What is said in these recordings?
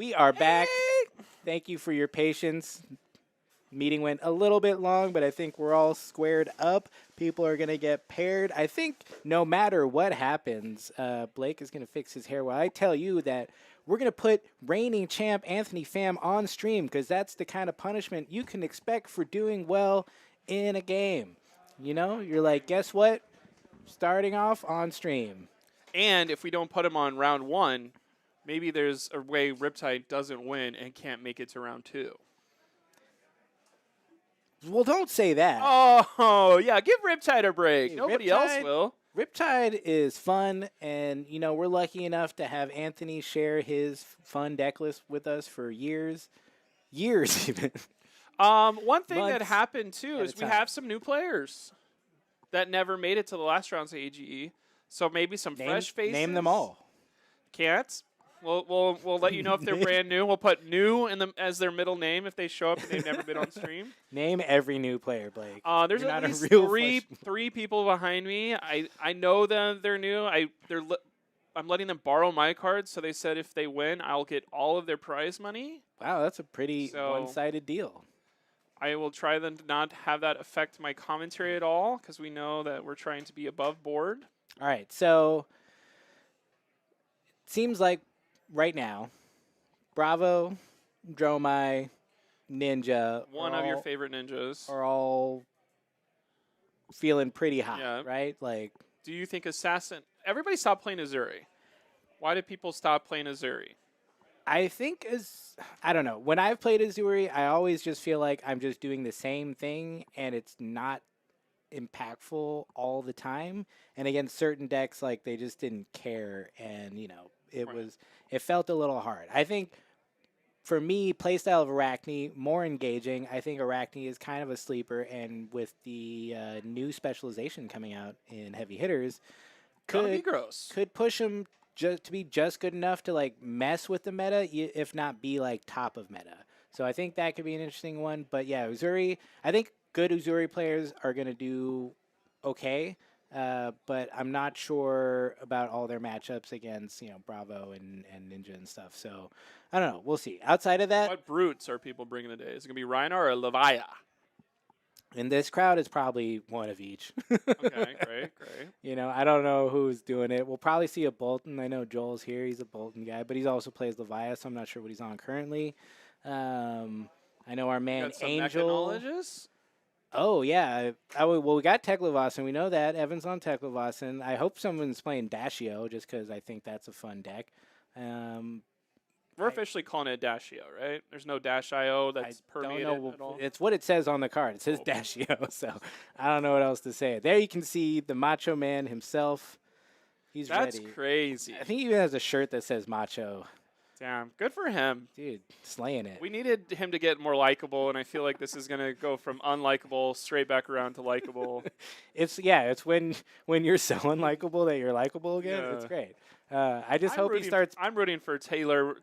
We are back. Thank you for your patience. Meeting went a little bit long, but I think we're all squared up. People are going to get paired. I think no matter what happens, Blake is going to fix his hair while I tell you that we're going to put reigning champ Anthony Pham on stream because that's the kind of punishment you can expect for doing well in a game. You know, you're like, guess what? Starting off on stream. And if we don't put him on round 1, maybe there's a way Riptide doesn't win and can't make it to round 2. Well, don't say that. Oh, yeah, give Riptide a break. Hey, Nobody Riptide- else will. Riptide is fun, and, you know, we're lucky enough to have Anthony share his fun deck list with us for years. Years, even. One thing that Months happened, too, at is a we time. have some new players that never made it to the last rounds of AGE. So maybe some fresh faces. Name them all. Can't. We'll let you know if they're brand new. We'll put new in them as their middle name if they show up and they've never been on stream. Name every new player, Blake. There's You're at not a least real three people behind me. I know them. They're new. I'm letting them borrow my cards. So they said if they win, I'll get all of their prize money. Wow, that's a pretty one-sided deal. I will try to not have that affect my commentary at all because we know that we're trying to be above board. All right, so it seems like right now, Bravo, Dromai, Ninja, One of your favorite ninjas. are all feeling pretty hot, Yeah. right? Like, Do you think Assassin... Everybody stopped playing Azuri. Why did people stop playing Azuri? I think I don't know. When I've played Azuri, I always just feel like I'm just doing the same thing, and it's not impactful all the time. And against certain decks, like, they just didn't care, and, you know, it felt a little hard. I think for me, playstyle of Arachne, more engaging. I think Arachne is kind of a sleeper, and with the new specialization coming out in heavy hitters, Be gross. could push him to be just good enough to, like, mess with the meta, if not be, like, top of meta. So I think that could be an interesting one. But yeah, Uzuri, I think good Uzuri players are going to do okay. But I'm not sure about all their matchups against, you know, Bravo and Ninja and stuff. So I don't know. We'll see. Outside of that, What brutes are people bringing today? Is it going to be Rhinar or Leviah? in this crowd, it's probably one of each. Okay, great. You know, I don't know who's doing it. We'll probably see a Bolton. I know Joel's here. He's a Bolton guy, but he also plays Leviah, so I'm not sure what he's on currently. I know our man Got some Angel. Mechanologists? Oh, yeah. Well, we got Teklevasan. We know that. Evan's on Teklevasan. I hope someone's playing Dashio just because I think that's a fun deck. We're officially calling it Dashio, right? There's no Dash IO that's I don't permeated know. at all. It's what it says on the card. It says Oh. Dashio, so I don't know what else to say. There you can see the Macho Man himself. He's That's ready. crazy. I think he even has a shirt that says Macho. Damn, good for him. Dude, slaying it. We needed him to get more likable, and I feel like this is going to go from unlikable straight back around to likable. It's when you're so unlikable that you're likable again. Yeah. It's great. I just hope he starts. I'm rooting for Tyler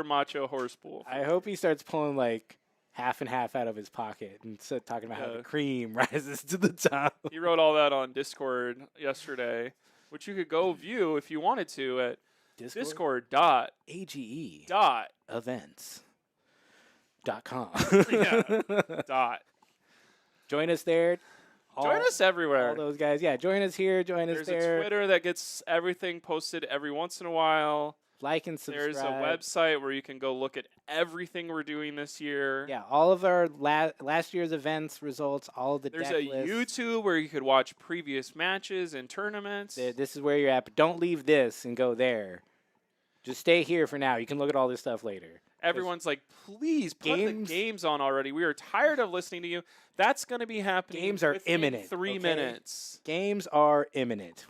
Macho Horsepool. I hope he starts pulling like half and half out of his pocket and talking about how the cream rises to the top. He wrote all that on Discord yesterday, which you could go view if you wanted to at Discord.age.events.com. Join us there. Join us everywhere. All those guys. Yeah, join us here. Join us there. There's a Twitter that gets everything posted every once in a while. Like and subscribe. There's a website where you can go look at everything we're doing this year. Yeah, all of our last year's events results, all of the There's deck a lists. YouTube where you could watch previous matches and tournaments. This is where you're at, but don't leave this and go there. Just stay here for now. You can look at all this stuff later. Everyone's like, please put the games on already. We are tired of listening to you. That's going to be happening. Games are within imminent. 3 okay? minutes. Games are imminent.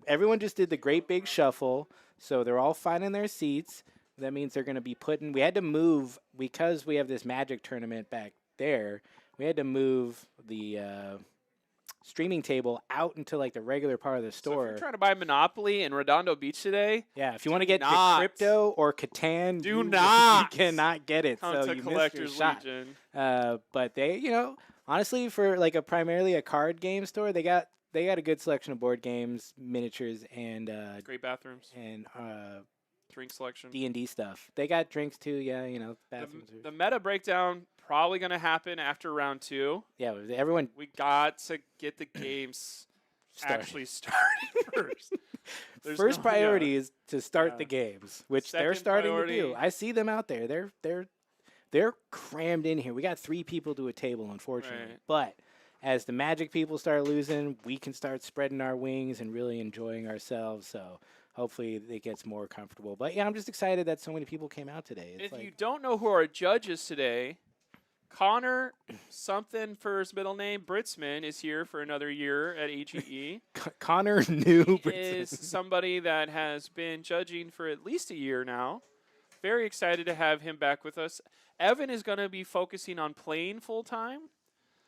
Everyone just did the great big shuffle, so they're all finding their seats. That means they're going to be we had to move, because we have this Magic tournament back there, we had to move the streaming table out into like the regular part of the store. So if you're trying to buy Monopoly in Redondo Beach today, yeah, if you want to get the crypto or Catan, you cannot get it. Come so to you Collector's missed your shot. Legion. But they, honestly, for like primarily a card game store, they got a good selection of board games, miniatures, and Great bathrooms. and drink selection. D&D stuff. They got drinks too. Yeah, bathrooms. The meta breakdown probably going to happen after round 2. Yeah, everyone We got to get the games actually started first. First priority is to start the Yeah. games, which they're Second starting priority- to do. I see them out there. They're crammed in here. We got 3 people to a table, unfortunately. Right. But as the Magic people start losing, we can start spreading our wings and really enjoying ourselves. So hopefully it gets more comfortable. But yeah, I'm just excited that so many people came out today. It's If you don't know who our judges today, Connor something for his middle name, Britzman, is here for another year at AGE. Connor New Is somebody that has been judging for at least a year now. Very excited to have him back with us. Evan is going to be focusing on playing full time,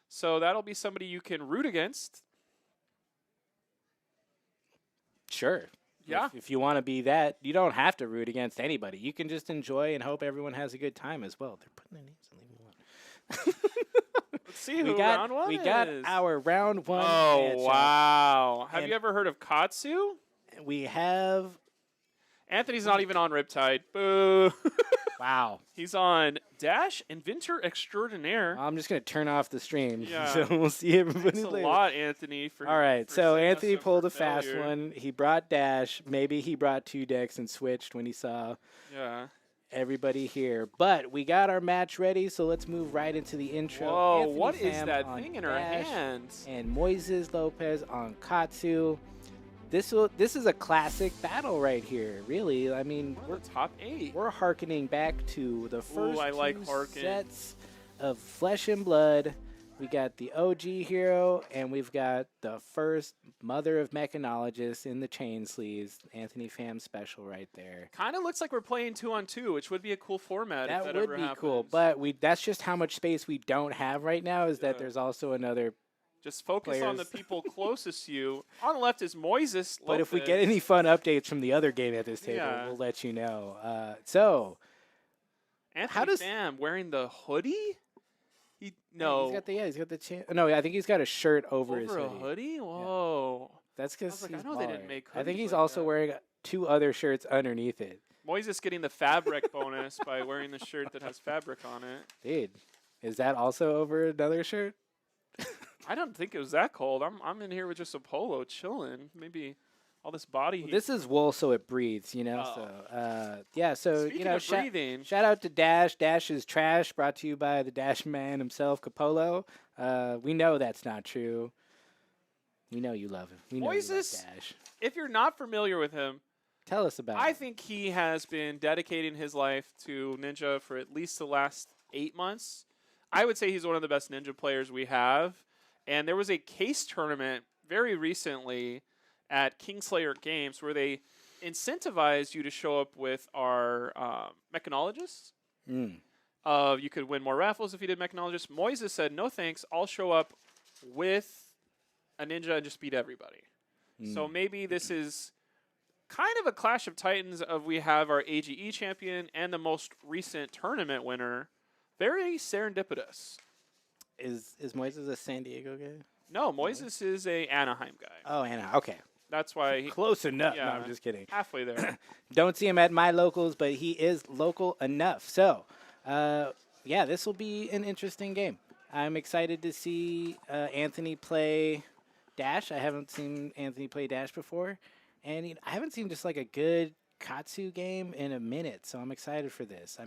so that'll be somebody you can root against. Sure. Yeah. If you want to be that, you don't have to root against anybody. You can just enjoy and hope everyone has a good time as well. They're putting their names in. Leave them alone. Let's see who round 1 we is. got our round 1 Oh, matchup. wow. Have And- you ever heard of Katsu? We have Anthony's not even on Riptide. Boo. wow. He's on Dash Inventor Extraordinaire. I'm just gonna turn off the stream, Yeah. so we'll see everybody Thanks a later. lot, Anthony. For All right, for so setting us Anthony up pulled for a fast failure. one. He brought Dash. Maybe he brought 2 decks and switched when he saw Yeah. everybody here. But we got our match ready, so let's move right into the intro. Whoa, Anthony what is Pham that on thing in her Dash hands? And Moises Lopez on Katsu. This is a classic battle right here. Really, I mean, We're the top 8. we're hearkening back to the first I like 2 harken. sets of Flesh and Blood. We got the OG hero, and we've got the first Mother of Mechanologists in the chain sleeves. Anthony Pham special right there. Kind of looks like we're playing 2-on-2, which would be a cool format if That that would ever be happens. cool, but that's just how much space we don't have right now, is that Yeah. there's also another. Just focus on the players. people closest to you. On the left is Moises. But if we Lopez. get any fun updates from the other game at this table, Yeah. we'll let you know. So, Anthony how does- Pham wearing the hoodie? he's No. got the No, I think he's got a shirt over his Over a hoodie. hoodie? Whoa. That's because I was like, he's I know they didn't baller. make I think hoodies he's like also that. wearing 2 other shirts underneath it. Moises getting the fabric bonus by wearing the shirt that has fabric on it. Dude, is that also over another shirt? I don't think it was that cold. I'm in here with just a polo chilling. Maybe all this body heat. This is wool, so it breathes, Oh. So, yeah, so, Speaking of breathing, shout out to Dash. Dash is trash, brought to you by the Dash man himself, Capolo. We know that's not true. We know you love him. We know you love Moises- Dash. if you're not familiar with him, Tell us about I him. think he has been dedicating his life to Ninja for at least the last 8 months. I would say he's one of the best Ninja players we have. And there was a case tournament very recently at Kingslayer Games where they incentivized you to show up with our mechanologists. Mm. You could win more raffles if you did mechanologists. Moises said, no thanks, I'll show up with a Ninja and just beat everybody. So maybe this is kind of a clash of titans of we have our AGE champion and the most recent tournament winner. Very serendipitous. Is Moises a San Diego guy? No, Moises is a Anaheim guy. Oh, Anna. Okay. That's why he Close enough. No, yeah. I'm just kidding. halfway there. Don't see him at my locals, but he is local enough. So, yeah, this will be an interesting game. I'm excited to see Anthony play Dash. I haven't seen Anthony play Dash before. And I haven't seen just like a good Katsu game in a minute, so I'm excited for this.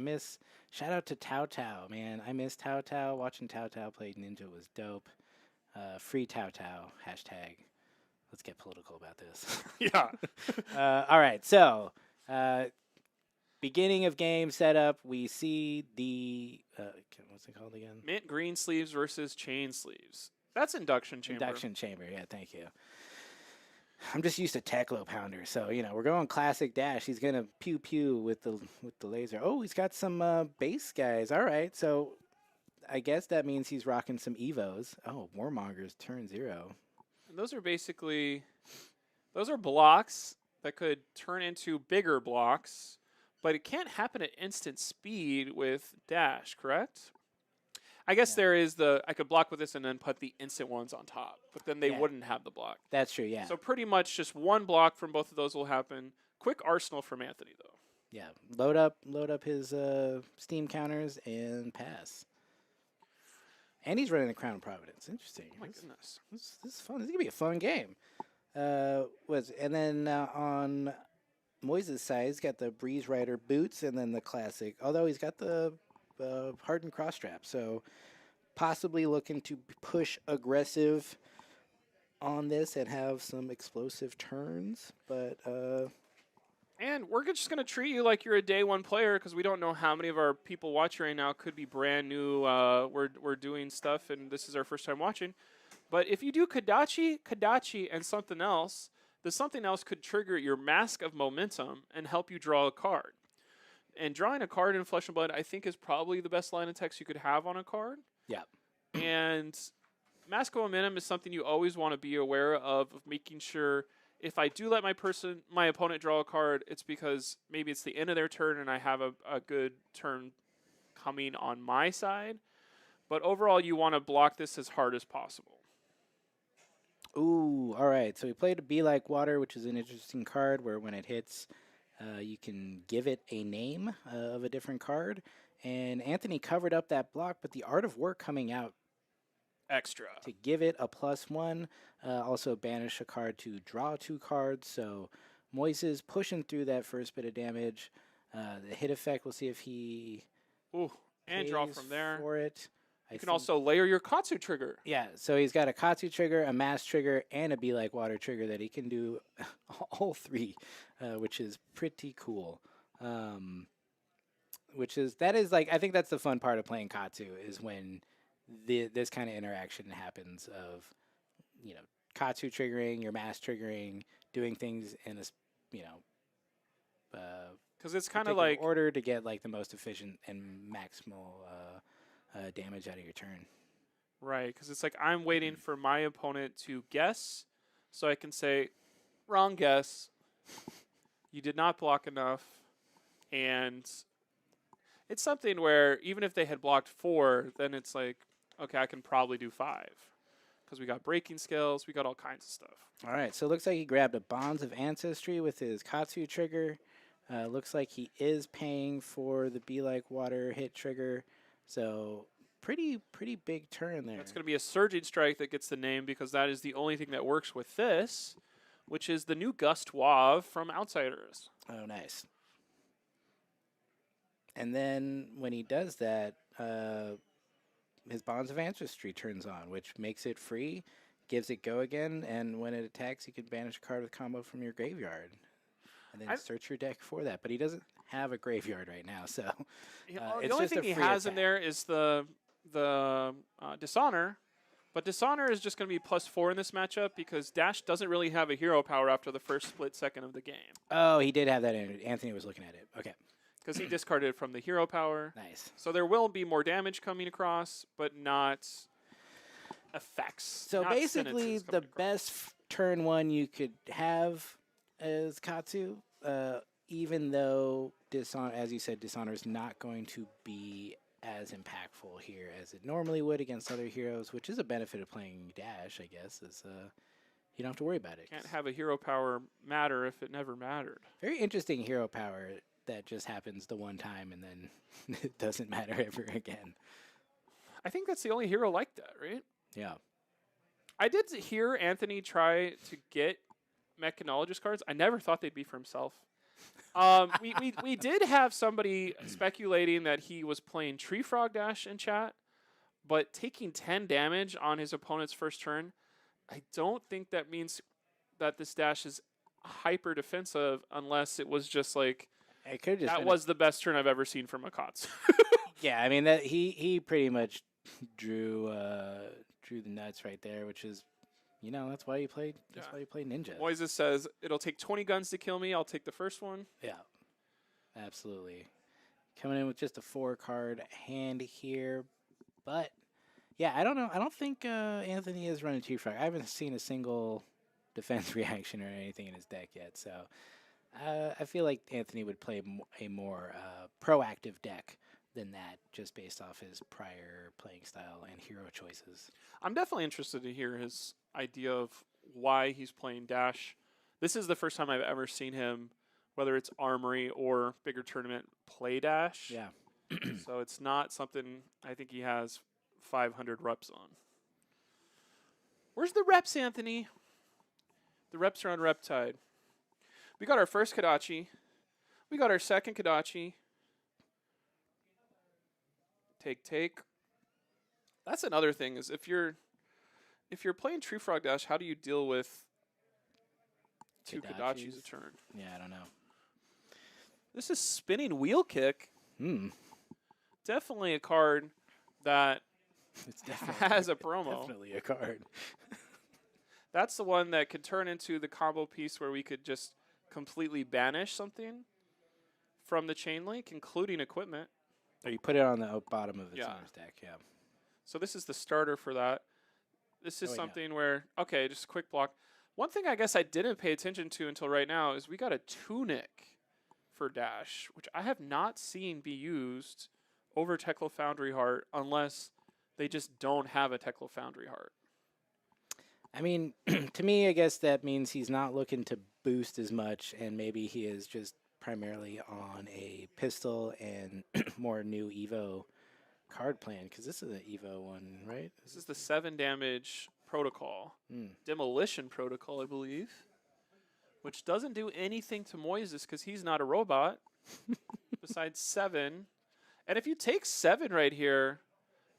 Shout out to Tao Tao, man. I miss Tao Tao. Watching Tao Tao play Ninja was dope. Free Tao Tao, hashtag. Let's get political about this. yeah. All right, so beginning of game setup, we see the what's it called again? Mint green sleeves versus chain sleeves. That's induction chamber. Induction chamber. Yeah, thank you. I'm just used to Teklo Pounder, so we're going classic Dash. He's gonna pew pew with the laser. Oh, he's got some base guys. All right, so I guess that means he's rocking some Evos. Oh, Warmonger's turn 0. And those are blocks that could turn into bigger blocks, but it can't happen at instant speed with Dash, correct? I guess there is I could block with this and then put the instant ones on top, but then they Yeah. wouldn't have the block. That's true. Yeah. So pretty much just one block from both of those will happen. Quick arsenal from Anthony, though. Yeah, load up his Steam counters and pass. And he's running the Crown of Providence. Interesting. Oh my goodness. This is fun. This is gonna be a fun game. And then on Moises' side, he's got the Breeze Rider boots and then the classic. Although he's got the hardened cross strap, so possibly looking to push aggressive on this and have some explosive turns. But And we're just going to treat you like you're a day one player because we don't know how many of our people watching right now could be brand new. We're doing stuff, and this is our first time watching. But if you do Kadachi, and something else, the something else could trigger your Mask of Momentum and help you draw a card. And drawing a card in Flesh and Blood, I think, is probably the best line of text you could have on a card. yeah, And Mask of Momentum is something you always want to be aware of making sure if I do let my opponent draw a card, it's because maybe it's the end of their turn and I have a good turn coming on my side. But overall, you want to block this as hard as possible. Ooh, all right. So we played a Be Like Water, which is an interesting card where when it hits, you can give it a name of a different card. And Anthony covered up that block, but the Art of Work coming out Extra. to give it a +1. Also banish a card to draw 2 cards. So Moises pushing through that first bit of damage. The hit effect, we'll see if he Ooh, and draw pays from there. for it. You can also layer your Katsu trigger. Yeah, so he's got a Katsu trigger, a Mass trigger, and a Be Like Water trigger that he can do all 3, which is pretty cool. That is like, I think that's the fun part of playing Katsu is when this kind of interaction happens of, Katsu triggering, your Mass triggering, doing things in a, Because it's kind of particular like order to get like the most efficient and maximal damage out of your turn. right, because it's like I'm waiting for my opponent to guess, so I can say, wrong guess. You did not block enough, and it's something where even if they had blocked 4, then it's like, okay, I can probably do 5, because we got breaking skills, we got all kinds of stuff. All right, so it looks like he grabbed a Bonds of Ancestry with his Katsu trigger. Looks like he is paying for the Be Like Water hit trigger. So pretty big turn there. That's going to be a Surging Strike that gets the name because that is the only thing that works with this, which is the new Gust Wav from Outsiders. Oh, nice. And then when he does that, his Bonds of Ancestry turns on, which makes it free, gives it go again, and when it attacks, you can banish a card with combo from your graveyard. And then search your deck for that. But he doesn't have a graveyard right now, so the only thing he has in there is the Dishonor. But Dishonor is just going to be +4 in this matchup because Dash doesn't really have a hero power after the first split second of the game. Oh, he did have that in it. Anthony was looking at it. Okay. Because he discarded it from the hero power. Nice. So there will be more damage coming across, but not effects. So not basically, the best turn 1 you could have is Katsu, even though Dishonor, as you said, Dishonor is not going to be as impactful here as it normally would against other heroes, which is a benefit of playing Dash, I guess, is you don't have to worry about it. Can't have a hero power matter if it never mattered. Very interesting hero power that just happens the one time and then it doesn't matter ever again. I think that's the only hero like that, right? Yeah. I did hear Anthony try to get Mechanologist cards. I never thought they'd be for himself. We did have somebody speculating that he was playing Tree Frog Dash in chat, but taking 10 damage on his opponent's first turn, I don't think that means that this dash is hyper defensive unless it was just like it could just that was the best turn I've ever seen from a Katsu. Yeah, I mean that he pretty much drew the nuts right there, which is that's why you played why you play Ninja. Moises says it'll take 20 guns to kill me. I'll take the first one. Yeah, absolutely. Coming in with just a 4-card hand here, but yeah, I don't know. I don't think Anthony is running Tree Frog. I haven't seen a single defense reaction or anything in his deck yet, so I feel like Anthony would play a more proactive deck than that, just based off his prior playing style and hero choices. I'm definitely interested to hear his idea of why he's playing Dash. This is the first time I've ever seen him whether it's Armory or bigger tournament play dash. Yeah. So it's not something I think he has 500 reps on. Where's the reps, Anthony? The reps are on Reptide. We got our first Kodachi. We got our second Kodachi. Take. That's another thing is if you're playing Tree Frog Dash, how do you deal with two Kodachis a turn? Yeah, I don't know. This is Spinning Wheel Kick. Definitely a card that It's definitely has a promo. Definitely a card. That's the one that could turn into the combo piece where we could just completely banish something from the chain link, including equipment. Or you put it on the bottom of its Yeah. owner's deck, yeah. So this is the starter for that. This is Oh, wait, no. something where, okay, just a quick block. One thing I guess I didn't pay attention to until right now is we got a Tunic for Dash, which I have not seen be used over Tekla Foundry Heart unless they just don't have a Tekla Foundry Heart. I mean, to me, I guess that means he's not looking to boost as much, and maybe he is just primarily on a pistol and more new Evo card plan, because this is an Evo one, right? This is the 7 damage protocol. Demolition protocol, I believe. Which doesn't do anything to Moises because he's not a robot. Besides 7. And if you take 7 right here,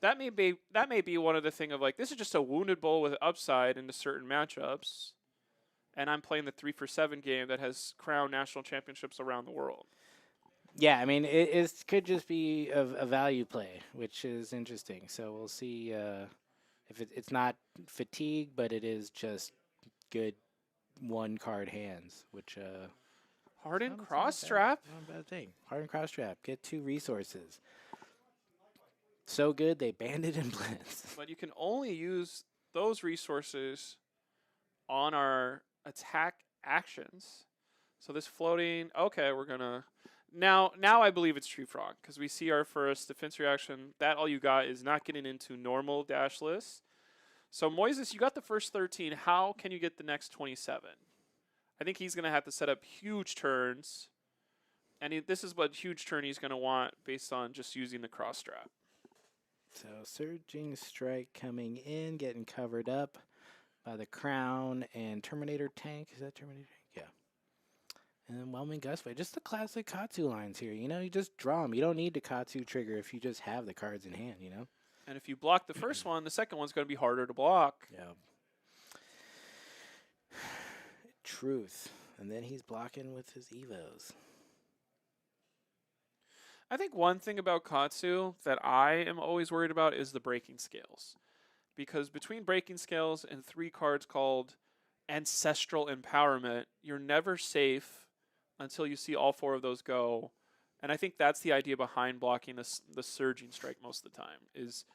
that may be one of the thing of like, this is just a wounded bull with upside into certain matchups. And I'm playing the 3-for-7 game that has crowned national championships around the world. Yeah, I mean, it could just be a value play, which is interesting. So we'll see if it's not fatigue, but it is just good one-card hands, which Hardened not a cross strap. Not a bad thing. Hardened cross strap. Get 2 resources. So good, they banned it in Blitz. But you can only use those resources on our attack actions. So this floating, okay, we're going to... Now I believe it's Tree Frog, because we see our first defense reaction. That all you got is not getting into normal dash lists. So Moises, you got the first 13. How can you get the next 27? I think he's going to have to set up huge turns. And this is what huge turn he's going to want based on just using the cross strap. So Surging Strike coming in, getting covered up by the Crown and Terminator Tank. Is that Terminator Tank? Yeah. And then Whelming Gustway. Just the classic Katsu lines here. You know, you just draw them. You don't need the Katsu trigger if you just have the cards in hand, you know? And if you block the first one, the second one's going to be harder to block. Yeah. Truth. And then he's blocking with his Evos. I think one thing about Katsu that I am always worried about is the breaking scales. Because between breaking scales and 3 cards called Ancestral Empowerment, you're never safe until you see all 4 of those go. And I think that's the idea behind blocking the Surging Strike most of the time, is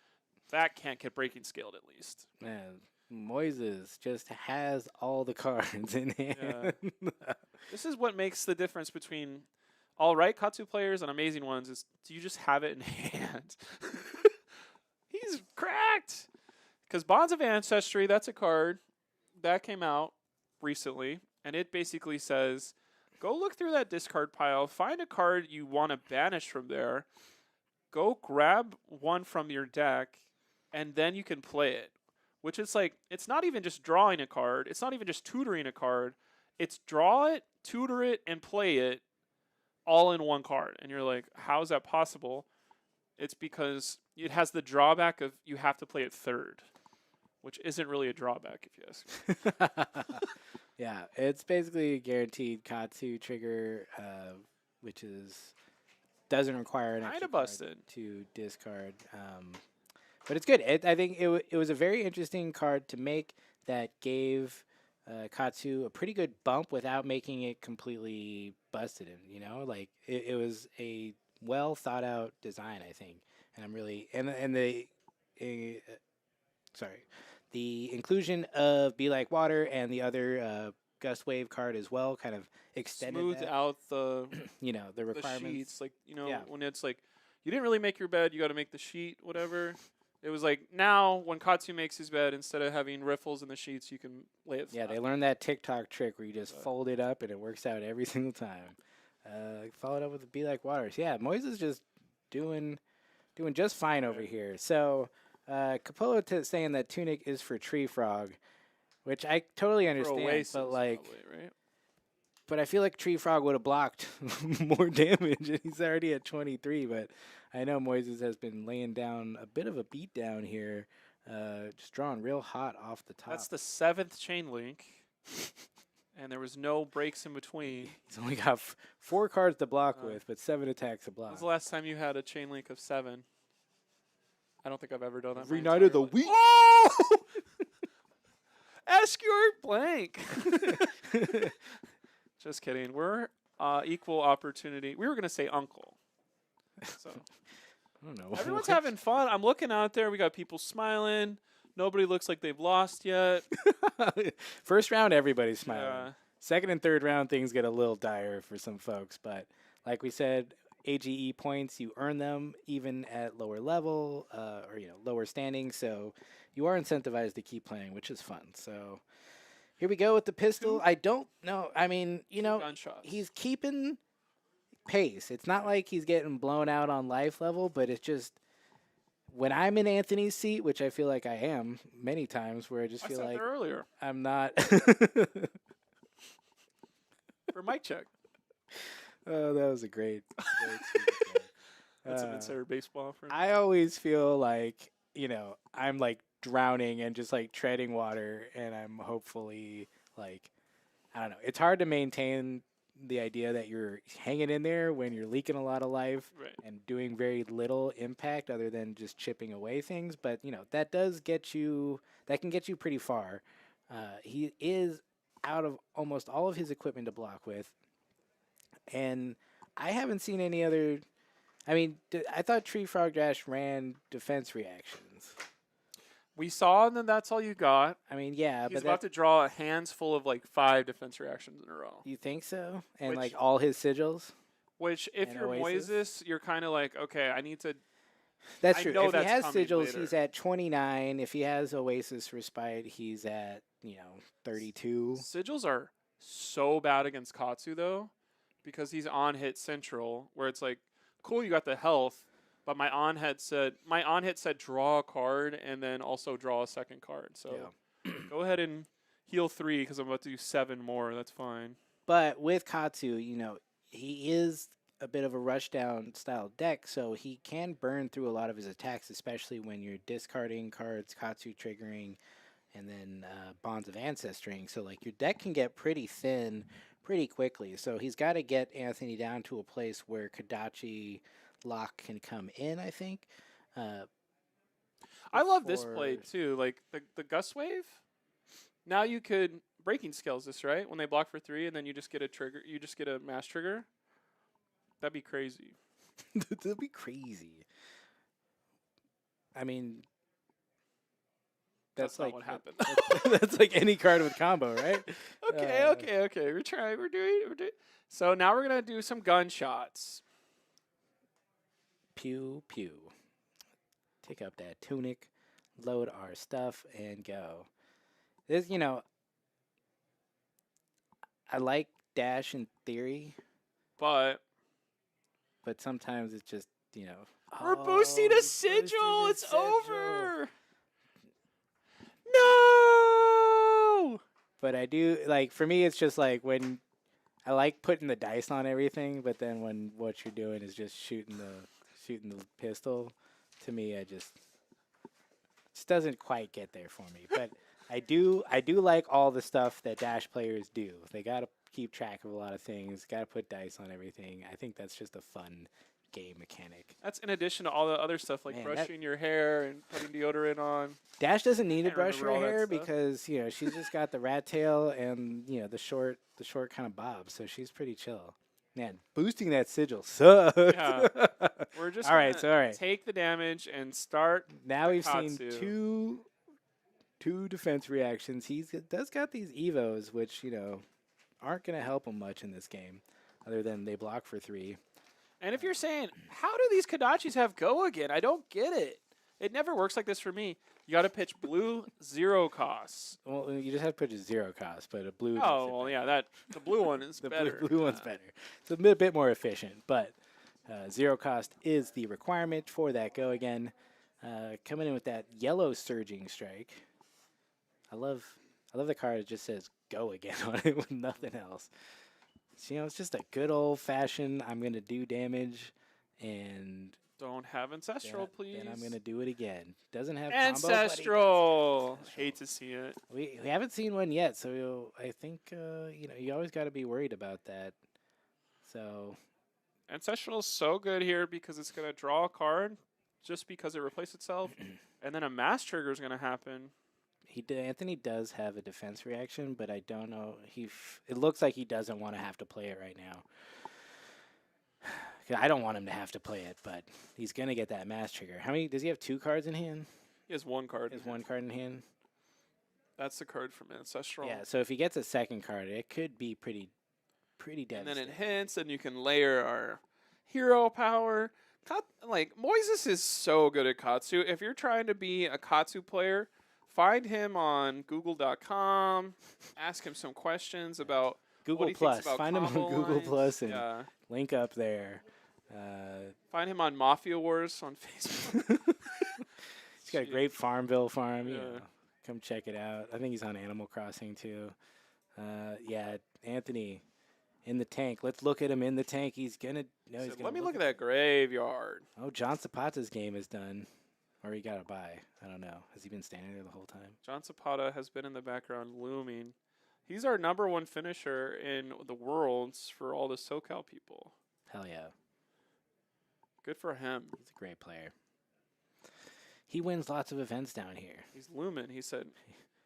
that can't get breaking scaled at least. Man, Moises just has all the cards in hand. Yeah. This is what makes the difference between all right Katsu players and amazing ones is, do you just have it in hand? He's cracked! Because Bonds of Ancestry, that's a card that came out recently, and it basically says, go look through that discard pile, find a card you want to banish from there, go grab one from your deck, and then you can play it. Which is like, it's not even just drawing a card, it's not even just tutoring a card, it's draw it, tutor it, and play it all in one card. And you're like, how is that possible? It's because it has the drawback of you have to play it third, which isn't really a drawback if you ask me. Yeah, it's basically a guaranteed Katsu trigger, which doesn't require an Kinda extra busted. card to discard. But it's good. I think it was a very interesting card to make that gave Katsu a pretty good bump without making it completely busted in, you know? Like, it was a well thought out design, I think. And I'm really... And the... sorry. The inclusion of Be Like Water and the other Gust Wave card as well kind of extended Smoothed that, out the you know, the requirements. sheets. Like, you know, Yeah. when it's like, you didn't really make your bed, you got to make the sheet, whatever. It was like, now, when Katsu makes his bed, instead of having riffles in the sheets, you can lay it flat. Yeah, they learned that TikTok trick where you just fold it up and it works out every single time. Followed up with the Be Like Waters. Yeah, Moises is just doing just fine over here. So Capolo saying that Tunic is for Tree Frog, which I totally For understand, Oasis, but like, probably, right? but I feel like Tree Frog would have blocked more damage, and he's already at 23. But I know Moises has been laying down a bit of a beat down here, just drawing real hot off the top. That's the 7th chain link, and there was no breaks in between. He's only got 4 cards to block with, but 7 attacks to When block. was the last time you had a chain link of 7? I don't think I've ever done that. Every my night of entire the life. week. Oh! Escort blank. Just kidding. We're equal opportunity. We were gonna say uncle. So I don't know. everyone's having fun. I'm looking out there. We got people smiling. Nobody looks like they've lost yet. First round, everybody's smiling. Yeah. Second and third round, things get a little dire for some folks. But like we said, AGE points, you earn them even at lower level or lower standing. So you are incentivized to keep playing, which is fun. So here we go with the pistol. I don't know. I mean, Gunshots. he's keeping pace. It's not like he's getting blown out on life level, but it's just when I'm in Anthony's seat, which I feel like I am many times, where I just feel sat like there earlier I'm not. for mic check. Oh, that was a great That's an insider baseball for I always feel like, I'm like drowning and just like treading water, and I'm hopefully like, I don't know. It's hard to maintain the idea that you're hanging in there when you're leaking a lot of life Right. and doing very little impact other than just chipping away things. But, that does get you, that can get you pretty far. He is out of almost all of his equipment to block with. And I haven't seen any other. I mean, I thought Tree Frog Dash ran defense reactions. We saw, and then that's all you got. I mean, yeah, He's but about to draw a hands full of like 5 defense reactions in a row. you think so? And Which- like all his sigils. Which, if And you're Oasis? Moises, you're kind of like, okay, I need to. That's I true. know If he that's has coming sigils, later. he's at 29. If he has Oasis Respite, he's at 32. Sigils are so bad against Katsu though, because he's on hit central, where it's like, cool, you got the health, but my on hit said draw a card and then also draw a second card. So go ahead and heal 3 because I'm about to do 7 more. That's fine. But with Katsu, he is a bit of a rushdown style deck, so he can burn through a lot of his attacks, especially when you're discarding cards, Katsu triggering, and then Bonds of Ancestring. So like your deck can get pretty thin pretty quickly. So he's got to get Anthony down to a place where Kodachi lock can come in, I think. I love this before- play too. Like the Gust Wave. Now you could breaking scales this, right? When they block for 3 and then you just get a trigger, you just get a mass trigger. That'd be crazy. That'd be crazy. I mean, That's like not what happened. that's like any card with combo, right? Okay. We're trying. We're doing. So now we're gonna do some gunshots. Pew pew. Take up that tunic, load our stuff, and go. This, I like Dash in theory, But but sometimes it's just, we're boosting oh, a sigil. boosting a It's sigil. over. No. But I do like, for me, it's just like when I like putting the dice on everything, but then when what you're doing is just shooting the pistol, to me, it just doesn't quite get there for me. But I do like all the stuff that Dash players do. They got to keep track of a lot of things. Got to put dice on everything. I think that's just a fun game mechanic. That's in addition to all the other stuff like Man, brushing your hair and putting deodorant on. Dash doesn't need to Can't brush her remember all that hair stuff. because she's just got the rat tail and the short kind of bob, so she's pretty chill. Man, boosting that sigil sucks. Yeah. We're just All right, gonna so all right. take the damage and start. Now we've seen Katsu. two defense reactions. He does got these evos, which aren't going to help him much in this game, other than they block for 3. And if you're saying, how do these Kodachis have go again? I don't get it. It never works like this for me. You got to pitch blue 0 costs. Well, you just have to put a 0 cost, but a blue. makes Oh it well, better. yeah, that the blue one is The better. blue one's better. It's a bit more efficient, but 0 cost is the requirement for that go again. Coming in with that yellow surging strike. I love the card. It just says go again on it with nothing else. So, it's just a good old fashioned. I'm gonna do damage, and Don't have ancestral, please. then I'm gonna do it again. Doesn't have combo, but he does Ancestral. get Hate to see it. We haven't seen one yet, so I think you always got to be worried about that. So Ancestral is so good here because it's gonna draw a card just because it replaced itself, and then a mass trigger is gonna happen. Anthony does have a defense reaction, but I don't know. It looks like he doesn't want to have to play it right now. I don't want him to have to play it, but he's gonna get that mass trigger. How many does he have? 2 cards in hand. He has 1 card. He has 1 card in hand. That's the card from Ancestral. Yeah. So if he gets a second card, it could be pretty devastating. And then it hints, and you can layer our hero power. Moises is so good at Katsu. If you're trying to be a Katsu player, find him on Google.com. Ask him some questions about Google what he Plus. thinks about Find him on combo Google lines. Plus and Yeah. link up there. Find him on Mafia Wars on Facebook. He's got a great Farmville farm. Yeah. Come check it out. I think he's on Animal Crossing too. Yeah, Anthony in the tank. Let's look at him in the tank. He's gonna. No, he's gonna. Let me look at that graveyard. Oh, John Zapata's game is done, or he got a bye. I don't know. Has he been standing there the whole time? John Zapata has been in the background looming. He's our #1 finisher in the Worlds for all the SoCal people. Hell yeah. Good for him. He's a great player. He wins lots of events down here. He's looming. He said,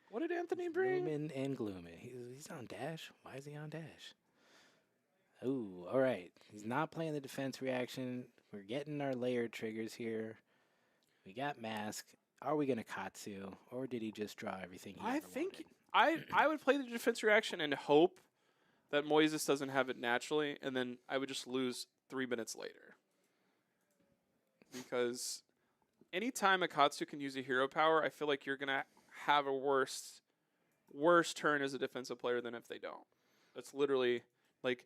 what did Anthony bring? Lumen and Gloomin. He's on Dash. Why is he on Dash? Ooh, all right. He's not playing the defense reaction. We're getting our layered triggers here. We got Mask. Are we going to Katsu, or did he just draw everything he I ever think wanted? I would play the defense reaction and hope that Moises doesn't have it naturally, and then I would just lose 3 minutes later. Because anytime a Katsu can use a hero power, I feel like you're going to have a worse turn as a defensive player than if they don't. That's literally like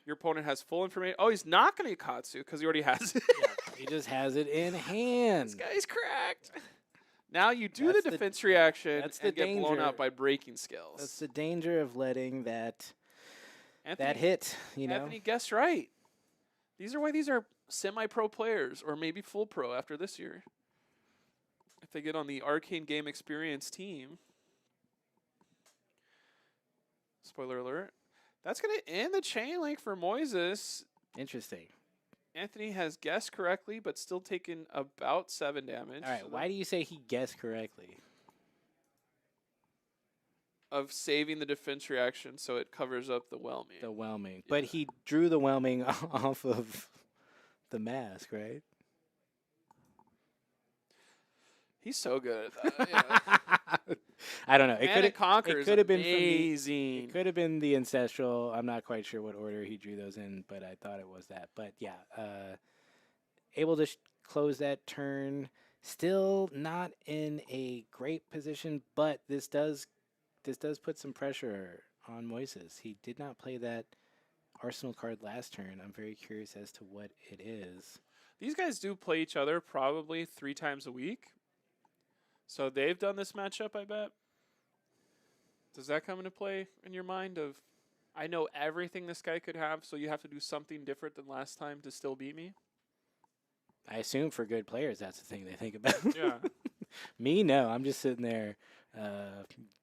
your opponent has full information. Oh, he's not going to Katsu because he already has it. Yeah, he just has it in hand. This guy's cracked. Now you do That's the defense reaction that's and the get blown danger. out by breaking skills. That's the danger of letting that Anthony, hit, Anthony guessed right. These are why these are semi-pro players, or maybe full pro after this year. If they get on the Arcane Game Experience team. Spoiler alert. That's going to end the chain link for Moises. Interesting. Anthony has guessed correctly, but still taken about 7 damage. All right, why do you say he guessed correctly? Of saving the defense reaction so it covers up the whelming. The whelming. But he drew the whelming off of the mask, right? He's so good at that. Yeah. I don't know. It could have been amazing. It could have been the ancestral. I'm not quite sure what order he drew those in, but I thought it was that. But yeah, able to close that turn. Still not in a great position, but this does put some pressure on Moises. He did not play that Arsenal card last turn. I'm very curious as to what it is. These guys do play each other probably 3 times a week. So they've done this matchup, I bet. Does that come into play in your mind of, I know everything this guy could have, so you have to do something different than last time to still beat me? I assume for good players, that's the thing they think about. Yeah. Me, no. I'm just sitting there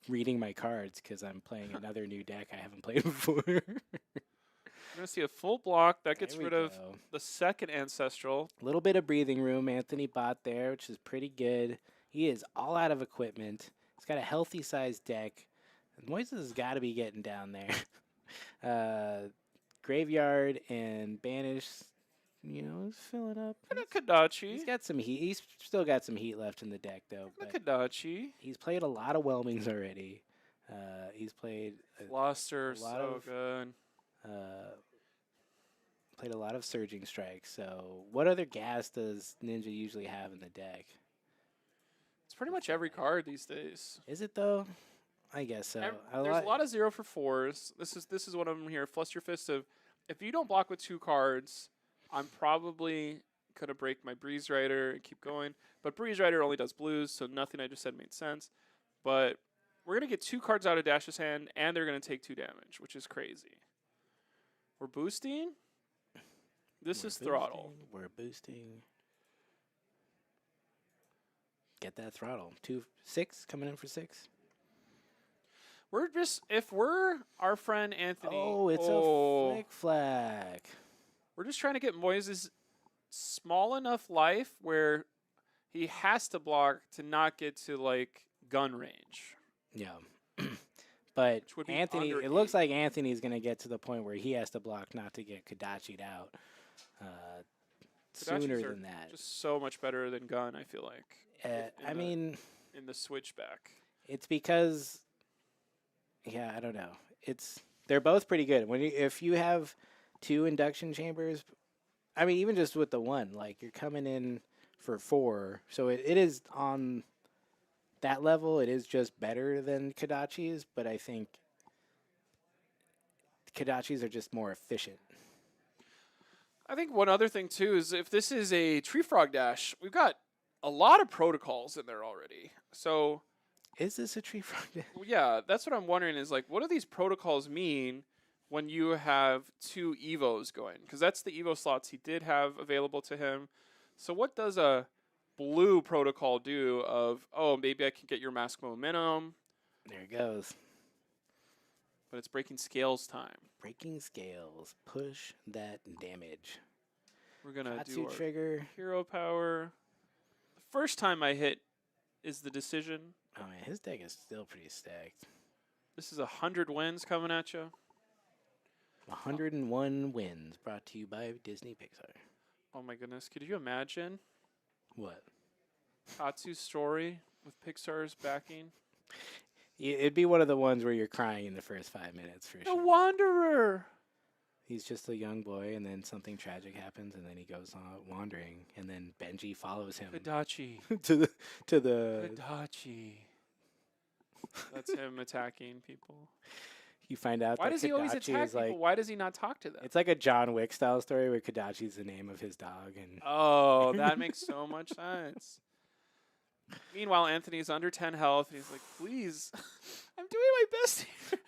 reading my cards because I'm playing another new deck I haven't played before. We're going to see a full block. That gets There we rid of go. the second Ancestral. A little bit of breathing room Anthony bought there, which is pretty good. He is all out of equipment. He's got a healthy sized deck. Moises has got to be getting down there. Graveyard and Banish, is filling up. And a Kadachi. He's got some heat. He's still got some heat left in the deck, though. And a But Kadachi. he's played a lot of Whelmings already. He's played Luster, a lot so of- good. Surging Strikes. So, what other gas does Ninja usually have in the deck? pretty much every card these days. Is it though? I guess so. There's a lot of 0 for 4s. This is what I'm here. Flush your fist of, if you don't block with 2 cards, I'm probably gonna break my Breeze Rider and keep going. But Breeze Rider only does blues, so nothing I just said made sense. But we're gonna get 2 cards out of Dash's hand, and they're gonna take 2 damage, which is crazy. We're boosting. This is throttle. We're boosting. Get that throttle. 2-6 coming in for 6. We're just, if we're our friend Anthony. Oh, it's a flick flag. We're just trying to get Moises small enough life where he has to block to not get to like gun range. Yeah. But Which would be Anthony, under it looks 8. like Anthony's going to get to the point where he has to block not to get Kadachi'd out Kodachis sooner are than that. Just so much better than gun, I feel like. I mean, in the switchback. it's because, yeah, I don't know. They're both pretty good. If you have 2 induction chambers, I mean, even just with the one, like you're coming in for 4, so it is on that level. It is just better than Kadachi's, but I think Kadachi's are just more efficient. I think one other thing too is if this is a Tree Frog Dash, we've got a lot of protocols in there already. So Is this a tree frog? yeah, that's what I'm wondering is like, what do these protocols mean when you have 2 Evos going? Because that's the Evo slots he did have available to him. So what does a blue protocol do of, oh, maybe I can get your mask momentum, There it goes. but it's breaking scales time. Breaking scales. Push that damage. We're going to Katsu do our trigger. hero power. The first time I hit is the decision. Oh man, his deck is still pretty stacked. This is 100 wins coming at you. 101 wins brought to you by Disney Pixar. Oh my goodness. Could you imagine What? Katsu's story with Pixar's backing? It'd be one of the ones where you're crying in the first 5 minutes for The sure. Wanderer! He's just a young boy, and then something tragic happens, and then he goes on wandering, and then Benji follows him Kadachi. to the. Kadachi. That's him attacking people. You find out Why that does he always Kadachi attack is like. people? Why does he not talk to them? It's like a John Wick style story where Kadachi's the name of his dog, and Oh, that makes so much sense. Meanwhile, Anthony's under 10 health. And he's like, please, I'm doing my best here.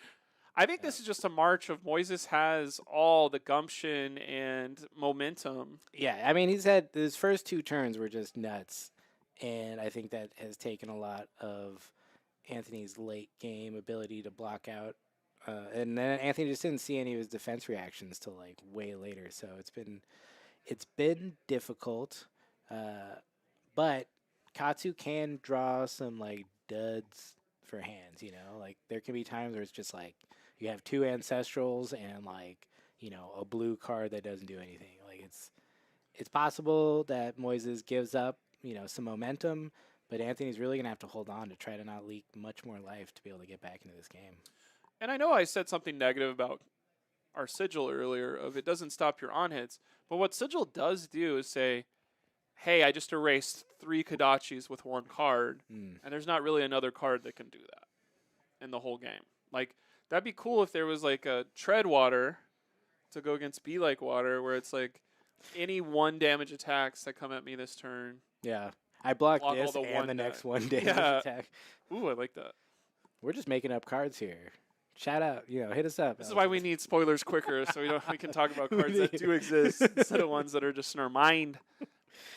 I think this is just a march of Moises has all the gumption and momentum. yeah, I mean he's had his first 2 turns were just nuts, and I think that has taken a lot of Anthony's late game ability to block out. And then Anthony just didn't see any of his defense reactions till like way later, so it's been difficult. But Katsu can draw some like duds for hands, you know. Like there can be times where it's just like you have 2 ancestrals and like, you know, a blue card that doesn't do anything. Like it's possible that Moises gives up, you know, some momentum, but Anthony's really gonna have to hold on to try to not leak much more life to be able to get back into this game. And I know I said something negative about our sigil earlier of it doesn't stop your on hits, but what sigil does do is say, hey, I just erased 3 Kadachis with 1 card, and there's not really another card that can do that in the whole game. Like, that'd be cool if there was like a Tread Water to go against Be Like Water, where it's like any 1 damage attacks that come at me this turn. Yeah. I blocked Block all this the and one the that- next one damage Yeah. attack. Ooh, I like that. We're just making up cards here. Shout out, you know, hit us up. This is why we need spoilers quicker, so we can talk about cards that do exist instead of ones that are just in our mind.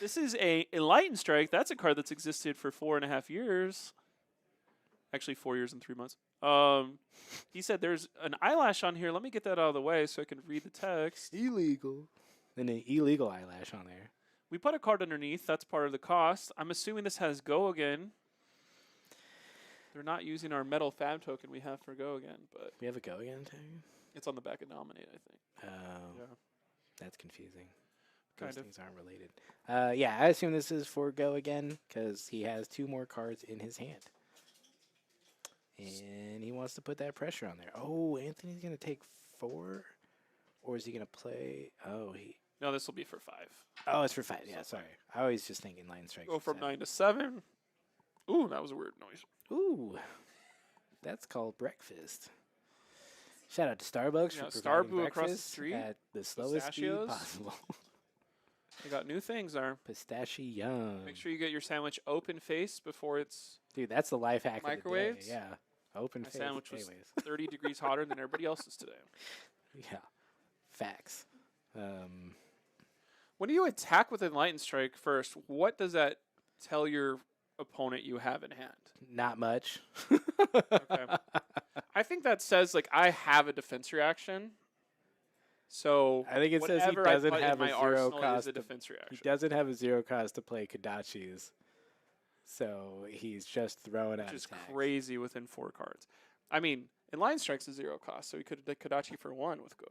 This is a Enlightened Strike. That's a card that's existed for 4.5 years. Actually, 4 years and 3 months. He said there's an eyelash on here. Let me get that out of the way so I can read the text. illegal. And an illegal eyelash on there. We put a card underneath. That's part of the cost. I'm assuming this has Go Again. They're not using our metal Pham token we have for Go Again, but We have a go again tag? it's on the back of Nominate, I think. Oh, Yeah. that's confusing. Kind Those of. things aren't related. Yeah, I assume this is for go again because he has 2 more cards in his hand. And he wants to put that pressure on there. Oh, Anthony's going to take 4? Or is he going to play? No, this will be for 5. Oh, it's for 5. Yeah, sorry. I was just thinking line strike. Go from 7. 9 to 7. Ooh, that was a weird noise. Ooh, that's called breakfast. Shout out to Starbucks Yeah, for providing Starbu across the breakfast street. at the slowest speed Pistachios. possible. They got new things there. Pistachio. Make sure you get your sandwich open face before it's Dude, that's the life hack microwaved. of the day. Yeah, open My face. sandwich was Anyways, 30 degrees hotter than everybody else's today. yeah, facts. When you attack with Enlightened Strike first, what does that tell your opponent you have in hand? Not much. Okay. I think that says like I have a defense reaction. So I think it says he whatever I doesn't put have in a my zero arsenal cost. is a defense He reaction. doesn't have a zero cost to play Kodachis, so he's just throwing out Which is attacks. crazy within 4 cards. I mean, Enlightened Strike's a 0 cost, so he could have Kodachi for 1 with Go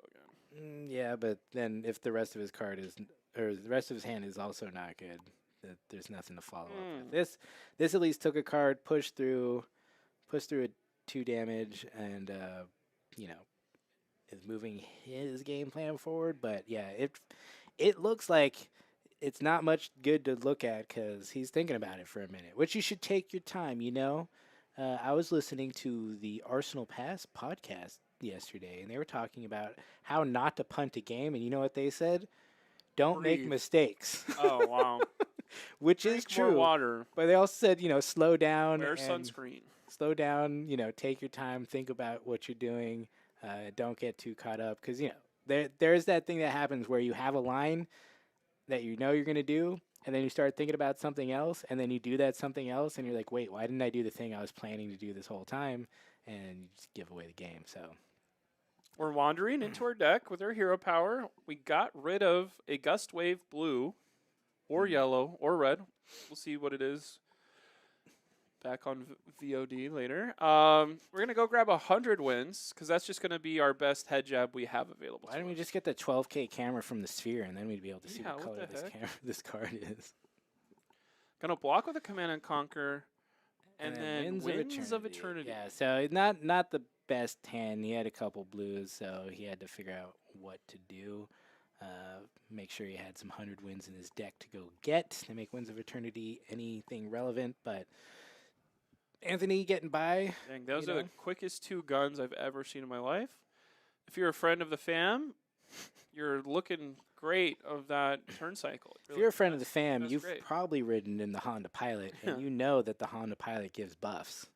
again. Yeah, but then if the rest of his card is, or the rest of his hand is also not good, there's nothing to follow up with. This at least took a card, pushed through a 2 damage, and you know, is moving his game plan forward. But yeah, it looks like it's not much good to look at because he's thinking about it for a minute, which you should take your time. You know, I was listening to the Arsenal Pass podcast yesterday, and they were talking about how not to punt a game, and you know what they said? Don't make Breathe. mistakes. Oh, wow. Which Drink is true. more water. But they also said, you know, slow down. Wear and sunscreen. Slow down, you know, take your time, think about what you're doing. Don't get too caught up because, you know, there's that thing that happens where you have a line that you know you're going to do, and then you start thinking about something else, and then you do that something else, and you're like, wait, why didn't I do the thing I was planning to do this whole time? And you just give away the game. So We're wandering into our deck with our hero power. We got rid of a Gust Wave blue or yellow or red. We'll see what it is back on VOD later. We're going to go grab 100 wins because that's just going to be our best head jab we have available. why don't to we us. just get the 12K camera from the sphere, and then we'd be able to see Yeah, what what color the heck? this card is. Going to block with a Command and Conquer. And then Winds of Eternity. Yeah, so not the best hand. He had a couple blues, so he had to figure out what to do. Make sure he had some 100 wins in his deck to go get to make Winds of Eternity anything relevant. But Anthony getting by. Dang, those you are know? the quickest 2 guns I've ever seen in my life. If you're a friend of the Pham, you're looking great of that turn cycle. If you're a friend of the Pham, that's you've great. probably ridden in the Honda Pilot, and you know that the Honda Pilot gives buffs.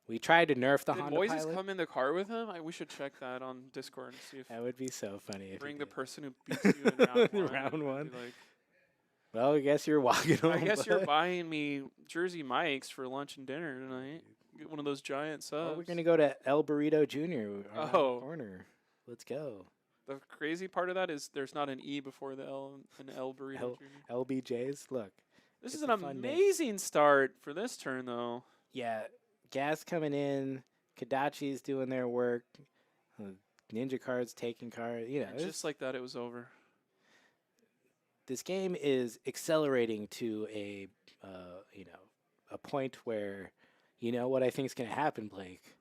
We tried to nerf the Did Honda Moises Pilot. come in the car with him? We should check that on Discord and see if That would be so funny. If he bring the did. person who beats you in round 1. Round and one. be like, Well, I guess you're walking home. I guess you're bud. buying me Jersey Mike's for lunch and dinner tonight. Get one of those giant subs. Well, we're gonna go to El Burrito Jr. around Oh. the corner. Let's go. The crazy part of that is there's not an E before the L in El Burrito El- Jr. LBJ's. Look, This it's is a an fun name. amazing start for this turn, though. yeah, gas coming in. Kodachi's doing their work. Ninja cards taking cards. You know, And just like that, it was over. this game is accelerating to a you know, a point where, you know what I think is gonna happen, Blake.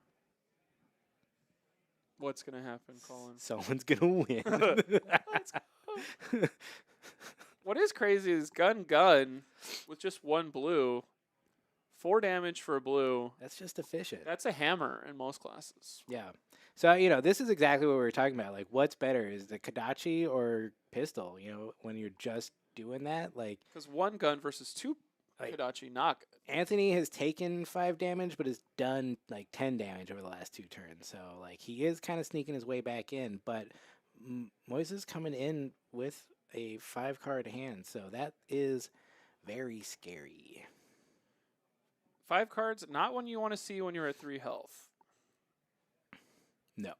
What's going to happen, Colin? Someone's gonna win. Let's go. What is crazy is gun with just 1 blue, 4 damage for a blue. That's just efficient. That's a hammer in most classes. Yeah. So, you know, this is exactly what we were talking about. Like, what's better? Is the Kodachi or pistol? You know, when you're just doing that, like, Because 1 gun versus 2 Like- Kodachi, not good. Anthony has taken 5 damage, but has done like 10 damage over the last 2 turns. So, like, he is kind of sneaking his way back in. But Moises coming in with a 5-card hand. So that is very scary. 5 cards, not one you want to see when you're at 3 health. No.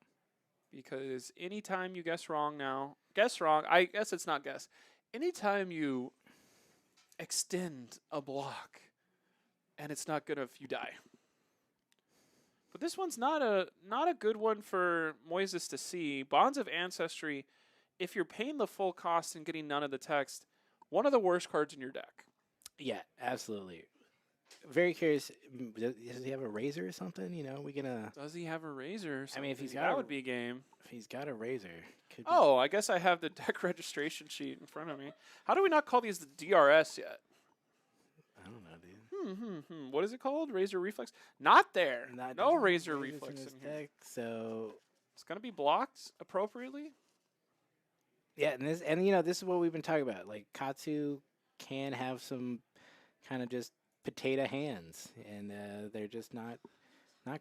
Because anytime you guess wrong, I guess it's not guess. Anytime you extend a block and it's not good if you die. But this one's not a good one for Moises to see. Bonds of Ancestry, if you're paying the full cost and getting none of the text, one of the worst cards in your deck. Yeah, absolutely. Very curious. Does he have a razor or something? You know, we gonna. Does he have a razor? I mean, if he's Something? got that a- would be game. If he's got a razor. Could be. Oh, I guess I have the deck registration sheet in front of me. How do we not call these the DRS yet? I don't know, dude. What is it called? Razor reflex? Not there. Not No doesn't have razor razors reflex his in here. deck, so It's gonna be blocked appropriately. yeah, and you know this is what we've been talking about. Like Katsu can have some kind of just potato hands, and they're just not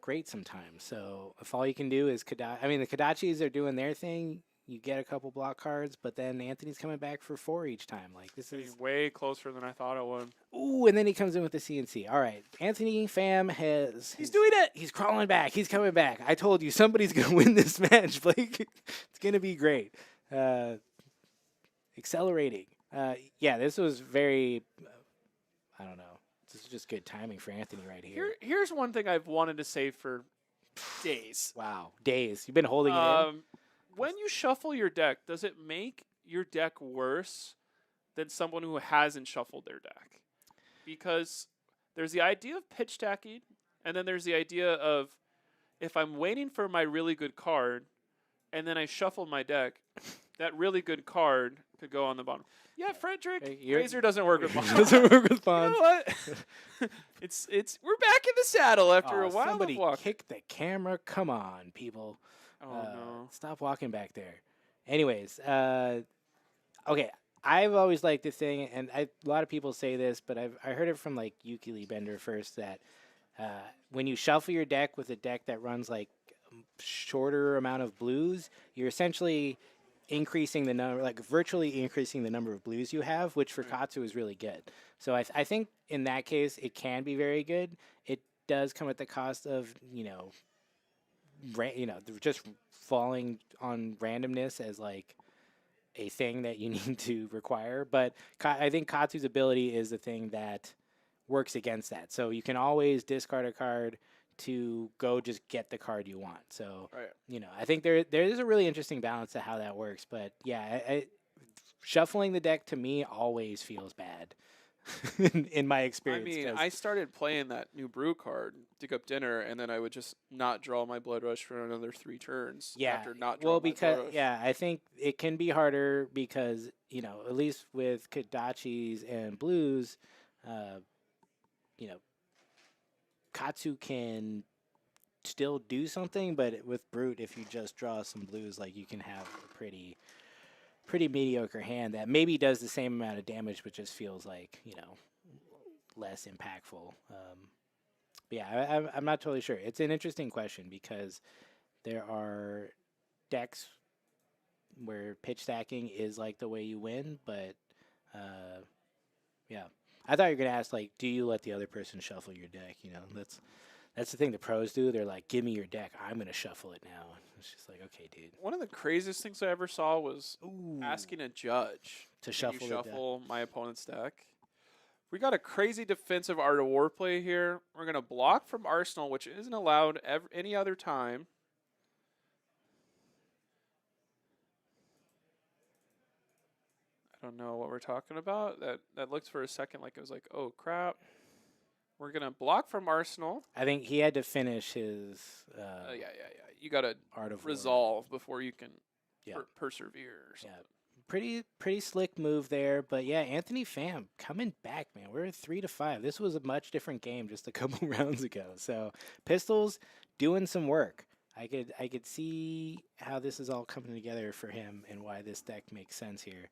great sometimes. So if all you can do is I mean the Kodachis are doing their thing. You get a couple block cards, but then Anthony's coming back for 4 each time. Like this Getting is way closer than I thought it would. ooh, and then he comes in with the CNC. All right, Anthony Pham He's doing it. He's crawling back. He's coming back. I told you somebody's gonna win this match, Blake. It's gonna be great. Accelerating. Yeah, this was very. I don't know. This is just good timing for Anthony right here. Here's one thing I've wanted to say for days. Wow, days. You've been holding it in. When you shuffle your deck, does it make your deck worse than someone who hasn't shuffled their deck? Because there's the idea of pitch stacking, and then there's the idea of if I'm waiting for my really good card, and then I shuffle my deck, that really good card could go on the bottom. Yeah, Frederick, Razor doesn't work with bonds. Doesn't work with bonds. You know what? it's we're back in the saddle after a while somebody of walking. kick the camera. Come on, people. Oh no. Stop walking back there. Anyways, okay. I've always liked the thing, and a lot of people say this, but I heard it from like Yukili Bender first that when you shuffle your deck with a deck that runs like shorter amount of blues, you're essentially increasing the number, like virtually increasing the number of blues you have, which for Katsu is really good. So I think in that case it can be very good. It does come at the cost of just falling on randomness as like a thing that you need to require. But I think Katsu's ability is the thing that works against that. So you can always discard a card to go just get the card you want. So, I think there is a really interesting balance to how that works. But yeah, shuffling the deck to me always feels bad in my experience. I mean, I started playing that new brew card, Dig Up Dinner, and then I would just not draw my Blood Rush for another 3 turns. After not drawing my Blood Rush. I think it can be harder because at least with Kodachis and blues, Katsu can still do something, but with Brute, if you just draw some blues, like you can have a pretty mediocre hand that maybe does the same amount of damage, but just feels like less impactful. But yeah, I'm not totally sure. It's an interesting question because there are decks where pitch stacking is like the way you win, but yeah. I thought you were gonna ask like, do you let the other person shuffle your deck? That's the thing the pros do. They're like, give me your deck. I'm gonna shuffle it now. It's just like, okay, dude. One of the craziest things I ever saw was asking a judge to shuffle my opponent's deck. We got a crazy defensive Art of War play here. We're gonna block from Arsenal, which isn't allowed any other time. I don't know what we're talking about. That looked for a second like it was like, oh crap. We're gonna block from Arsenal. I think he had to finish his. Yeah. You gotta Art of resolve War before you can persevere. Or something. Yeah, pretty slick move there. But yeah, Anthony Pham coming back, man. We're at 3-5. This was a much different game just a couple rounds ago. So Pistols doing some work. I could see how this is all coming together for him and why this deck makes sense here.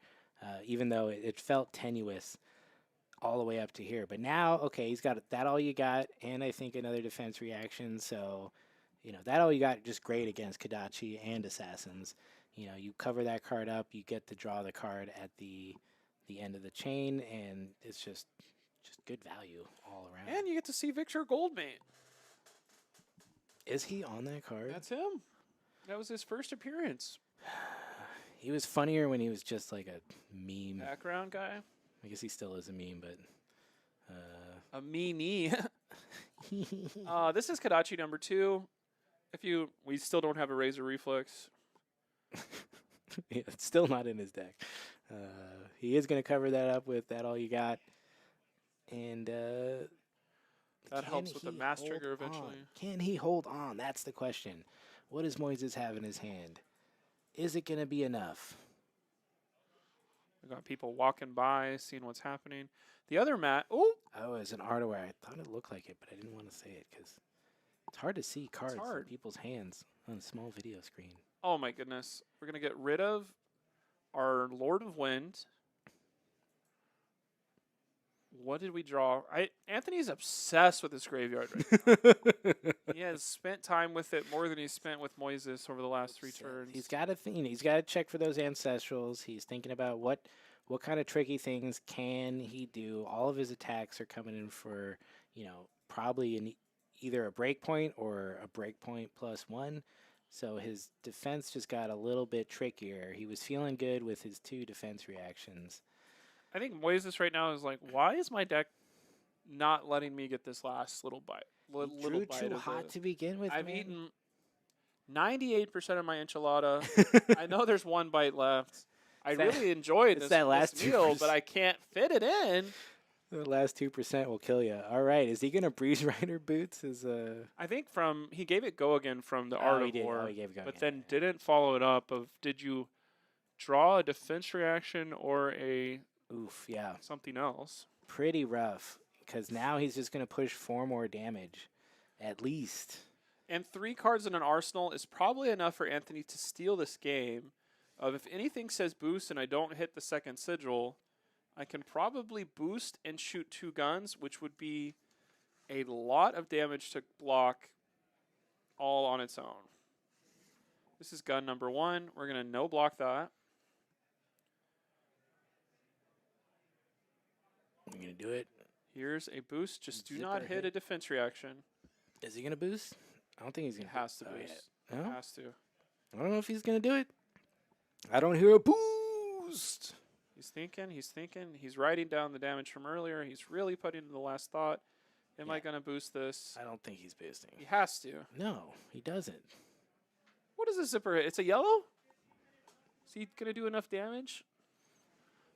Even though it felt tenuous all the way up to here. But now, okay, he's got that all you got, and I think another defense reaction. So, that all you got just great against Kodachi and Assassins. You cover that card up, you get to draw the card at the end of the chain, and it's just good value all around. And you get to see Victor Goldmate. Is he on that card? That's him. That was his first appearance. He was funnier when he was just like a meme. Background guy? I guess he still is a meme, but... a meanie. This is Kodachi number 2. We still don't have a Razor Reflex. Yeah, it's still not in his deck. He is going to cover that up with that all you got. And... that helps with the mass trigger eventually. Can he hold on? That's the question. What does Moises have in his hand? Is it going to be enough? We got people walking by, seeing what's happening. The other mat. Oh, Oh, as an artware, I thought it looked like it, but I didn't want to say it because it's hard to see cards in hard. people's hands on a small video screen. Oh my goodness. We're gonna get rid of our Lord of Wind. What did we draw? Anthony's obsessed with this graveyard right now. He has spent time with it more than he's spent with Moises over the last 3 turns. He's got to he's got to check for those ancestrals. He's thinking about what kind of tricky things can he do. All of his attacks are coming in for, probably either a breakpoint or a breakpoint +1. So his defense just got a little bit trickier. He was feeling good with his 2 defense reactions. I think Moises right now is like, why is my deck not letting me get this last little bite? Drew too hot to begin with. I've eaten 98% of my enchilada. I know there's 1 bite left. I really enjoyed this meal, but I can't fit it in. The last 2% will kill you. All right, is he gonna Breeze Rider Boots? I think he gave it go again from the Art of War, he gave go but again. then didn't follow it up. Did you draw a defense reaction or a something else? Pretty rough, because now he's just gonna push 4 more damage, at least. And 3 cards in an arsenal is probably enough for Anthony to steal this game. If anything says boost and I don't hit the second sigil, I can probably boost and shoot 2 guns, which would be a lot of damage to block all on its own. This is gun number 1. We're going to no block that. I'm going to do it. Here's a boost. Just do not hit a defense reaction. Is he going to boost? I don't think he's going to. Has to boost. No? Has to. I don't know if he's going to do it. I don't hear a boost. He's thinking. He's writing down the damage from earlier. He's really putting in the last thought. Am I going to boost this? I don't think he's boosting. He has to. No, he doesn't. What is this zipper hit? It's a yellow? Is he going to do enough damage?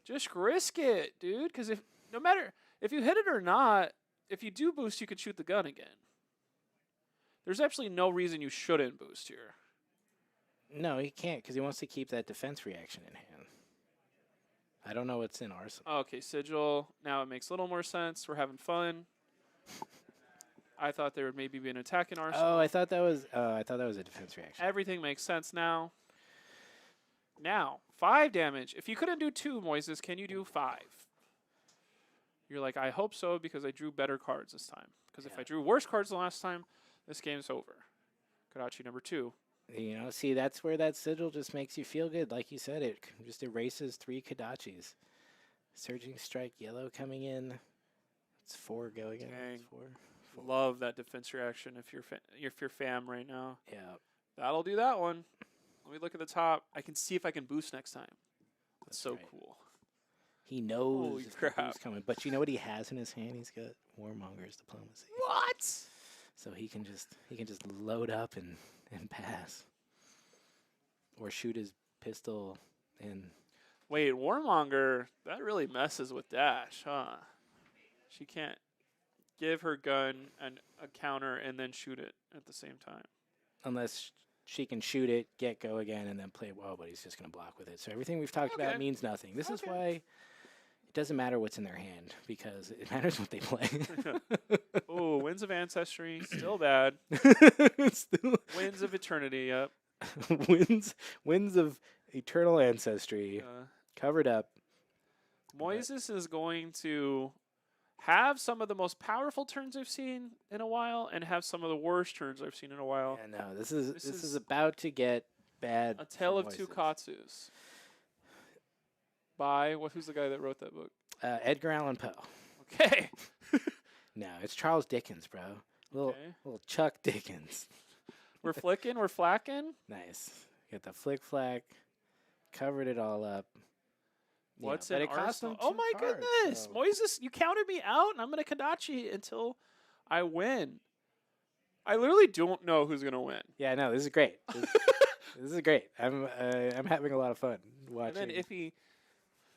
Just risk it, dude. Because no matter if you hit it or not, if you do boost, you could shoot the gun again. There's absolutely no reason you shouldn't boost here. No, he can't because he wants to keep that defense reaction in hand. I don't know what's in Arsenal. Okay, Sigil. Now it makes a little more sense. We're having fun. I thought there would maybe be an attack in Arsenal. Oh, I thought that was a defense reaction. Everything makes sense now. Now, 5 damage. If you couldn't do 2, Moises, can you do 5? You're like, I hope so because I drew better cards this time. Because if I drew worse cards the last time, this game's over. Kadachi number 2. See, that's where that sigil just makes you feel good. Like you said, it just erases 3 Kadachis. Surging Strike yellow coming in. It's 4 go again. Dang. 4. Love that defense reaction if you're Pham right now. Yeah. That'll do that one. Let me look at the top. I can see if I can boost next time. That's so right. cool. He knows Holy if crap. the boost's coming. But you know what he has in his hand? He's got Warmonger's Diplomacy. What? So he can just load up and pass. Or shoot his pistol in. Wait, Warmonger, that really messes with Dash, huh? She can't give her gun and a counter and then shoot it at the same time. Unless she can shoot it, get go again, and then play well, but he's just going to block with it. So everything we've talked about means nothing. This is why it doesn't matter what's in their hand, because it matters what they play. Oh, Winds of Ancestry, still bad. Winds of Eternity, yep. winds of eternal ancestry, covered up. Moises is going to have some of the most powerful turns I've seen in a while, and have some of the worst turns I've seen in a while. Yeah, no, this is about to get bad. A Tale of Two Katsus. By who's the guy that wrote that book? Edgar Allan Poe. Okay. No, it's Charles Dickens, bro. Little Chuck Dickens. We're flicking, we're flacking. Nice. Got the flick flack. Covered it all up. What's in Arsenal? Oh my goodness. So. Moises, you counted me out, and I'm going to Kadachi until I win. I literally don't know who's going to win. Yeah, no, this is great. This is great. I'm having a lot of fun watching. And then if he...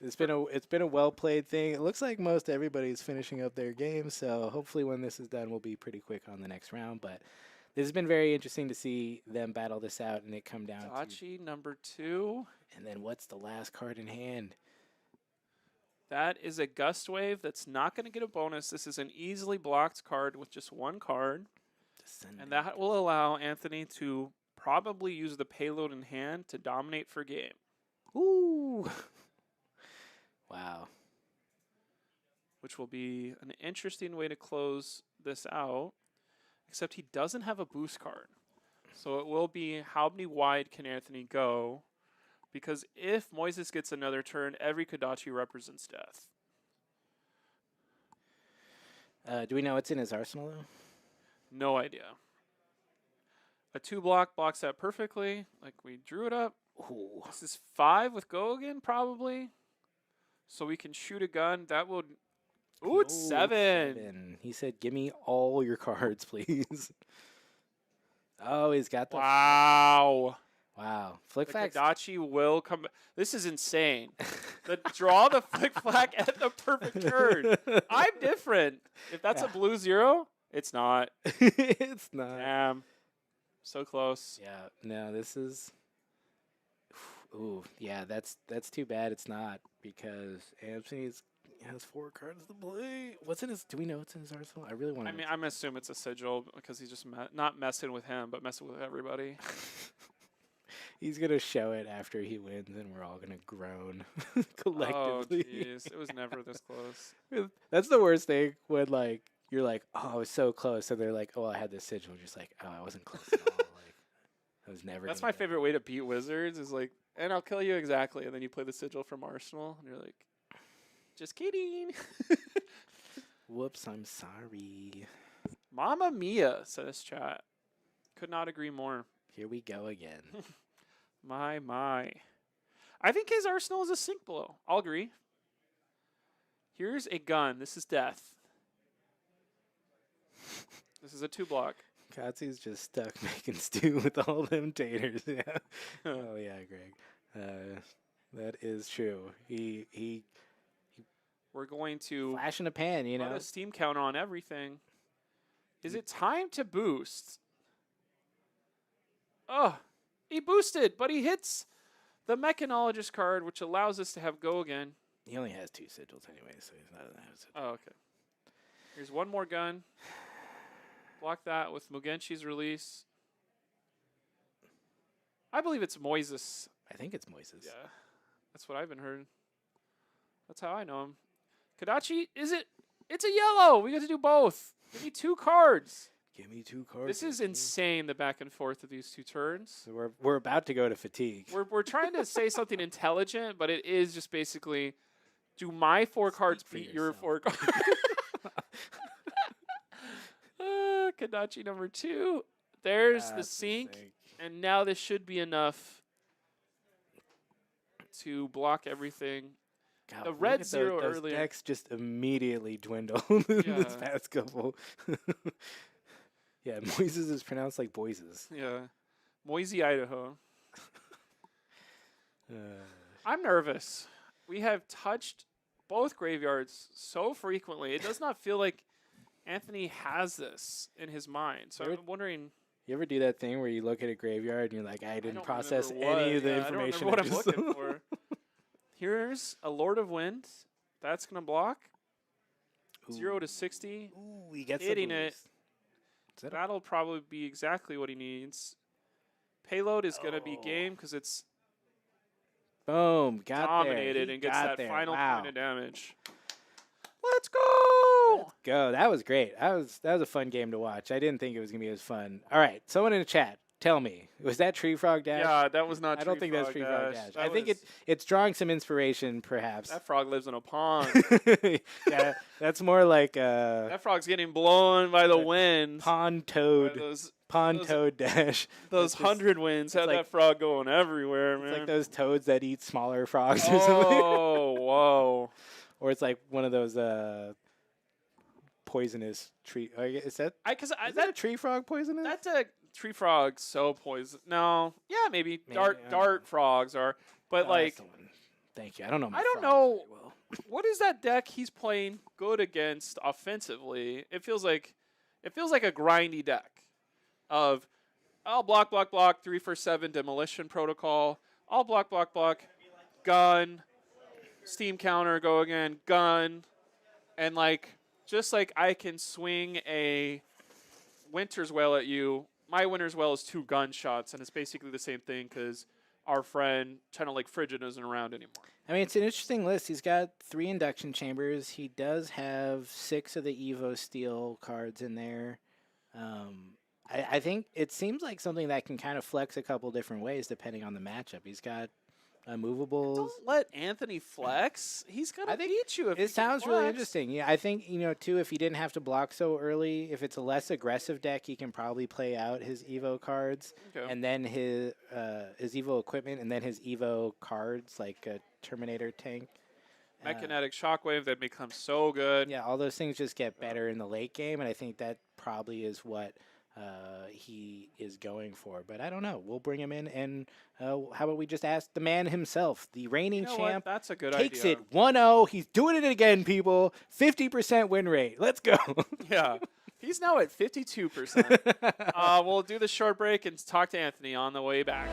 It's been a well played thing. It looks like most everybody's finishing up their game, so hopefully when this is done, we'll be pretty quick on the next round. But this has been very interesting to see them battle this out and it come down Kadachi number 2. And then what's the last card in hand? That is a Gust Wave that's not going to get a bonus. This is an easily blocked card with just one card. Descending. And that will allow Anthony to probably use the payload in hand to dominate for game. Ooh. Wow. Which will be an interesting way to close this out. Except he doesn't have a boost card. So it will be how many wide can Anthony go? Because if Moises gets another turn, every Kodachi represents death. Do we know what's in his arsenal, though? No idea. A 2-block blocks that perfectly. Like we drew it up. Ooh. This is 5 with Gogan, probably. So we can shoot a gun. That would... Ooh, it's 7. He said, give me all your cards, please. Oh, he's got the... Wow. Wow. Flick The Flack. Kodachi will come... This is insane. Draw the Flick Flack at the perfect turn. I'm different. If that's a blue 0, it's not. It's not. Damn. So close. Yeah. No, this is... Ooh, yeah, that's too bad it's not, because Anthony has 4 cards to play. What's in his... Do we know what's in his arsenal? I really want to... I mean, I'm assuming it's a sigil because he's just not messing with him, but messing with everybody. He's going to show it after he wins, and we're all going to groan collectively. Oh, jeez. It was never this close. That's the worst thing when, like, you're like, oh, I was so close. And they're like, oh, I had this sigil. You're just like, oh, I wasn't close at all. Like, I was never. That's my favorite way to beat Wizards is like, and I'll kill you exactly. And then you play the sigil from Arsenal, and you're like, just kidding. Whoops, I'm sorry. Mamma mia, says chat. Could not agree more. Here we go again. My. I think his arsenal is a sink blow. I'll agree. Here's a gun. This is death. This is a 2-block. Katsu's just stuck making stew with all them taters. Yeah. Oh yeah, Greg. That is true. He We're going to flash in a pan, you put know. a steam counter on everything. Is it time to boost? Oh, he boosted, but he hits the Mechanologist card, which allows us to have go again. He only has 2 sigils anyway, so he's not in that. Oh, okay. Here's one more gun. Block that with Mugenshi's release. I believe it's Moises. I think it's Moises. Yeah, that's what I've been heard. That's how I know him. Kodachi, is it? It's a yellow. We get to do both. Give me 2 cards. Give me 2 cards. This is insane, the back and forth of these 2 turns. So we're about to go to fatigue. We're trying to say something intelligent, but it is just basically, do my 4 cards beat your 4 cards? Kodachi number 2. There's the sink. And now this should be enough to block everything. God, The look red at 0 those earlier. decks just immediately dwindled in this Yeah. past couple. Yeah, Moises is pronounced like Boises. Yeah. Moise, Idaho. Uh, I'm nervous. We have touched both graveyards so frequently. It does not feel like Anthony has this in his mind. So I'm wondering. you ever do that thing where you look at a graveyard and you're like, I didn't don't process remember any what- of the yeah, information. I don't remember just what I'm saw." looking for. Here's a Lord of Wind. That's going to block. 0 to 60. Ooh, he gets Hitting the it. boost. Is that a- That'll probably be exactly what he needs. Payload is going to be game because it's Boom, got dominated there. and gets got that there. final Wow. point of damage. Let's go! Let's go. That was great. That was a fun game to watch. I didn't think it was gonna be as fun. All right, someone in the chat, tell me, was that Tree Frog Dash? Yeah, that was not I don't think that's Tree Frog Dash. That I think was- it's drawing some inspiration, perhaps. That frog lives in a pond. Yeah, that's more like That frog's getting blown by the wind. pond By toad, those toad dash. those It's just- 100 winds have like- that frog going everywhere, It's man. like those toads that eat smaller frogs or something. Oh, whoa. Or it's like one of those poisonous tree. Is that Is that a that tree frog poisonous? that's a tree frog so poison. No, yeah, maybe Maybe, dart I don't dart frogs are, but Oh, like that's the one. Thank you. I don't know. My I don't frogs know. very well. what is that deck he's playing good against offensively? It feels like a grindy deck of I'll block 3 for 7 demolition protocol. I'll block gun. Steam counter, go again, gun, and like just like I can swing a Winter's Well at you. My Winter's Well is 2 gunshots, and it's basically the same thing because our friend kind of like Frigid isn't around anymore. I mean, it's an interesting list. He's got 3 induction chambers. He does have 6 of the Evo Steel cards in there. I think it seems like something that can kind of flex a couple different ways depending on the matchup. He's got movables. Don't let Anthony flex. He's gonna beat you if he It can sounds really flex. interesting. Yeah, I think too. If he didn't have to block so early, if it's a less aggressive deck, he can probably play out his Evo cards Okay. and then his Evo equipment and then his Evo cards like a Terminator tank. Mechanetic Shockwave that becomes so good. Yeah, all those things just get better in the late game, and I think that probably is what he is going for. But I don't know. We'll bring him in, and how about we just ask the man himself, the reigning You know what? champ. That's a good Takes idea. it 1-0. He's doing it again, people. 50% win rate. Let's go. Yeah. He's now at 52%. We'll do the short break and talk to Anthony on the way back.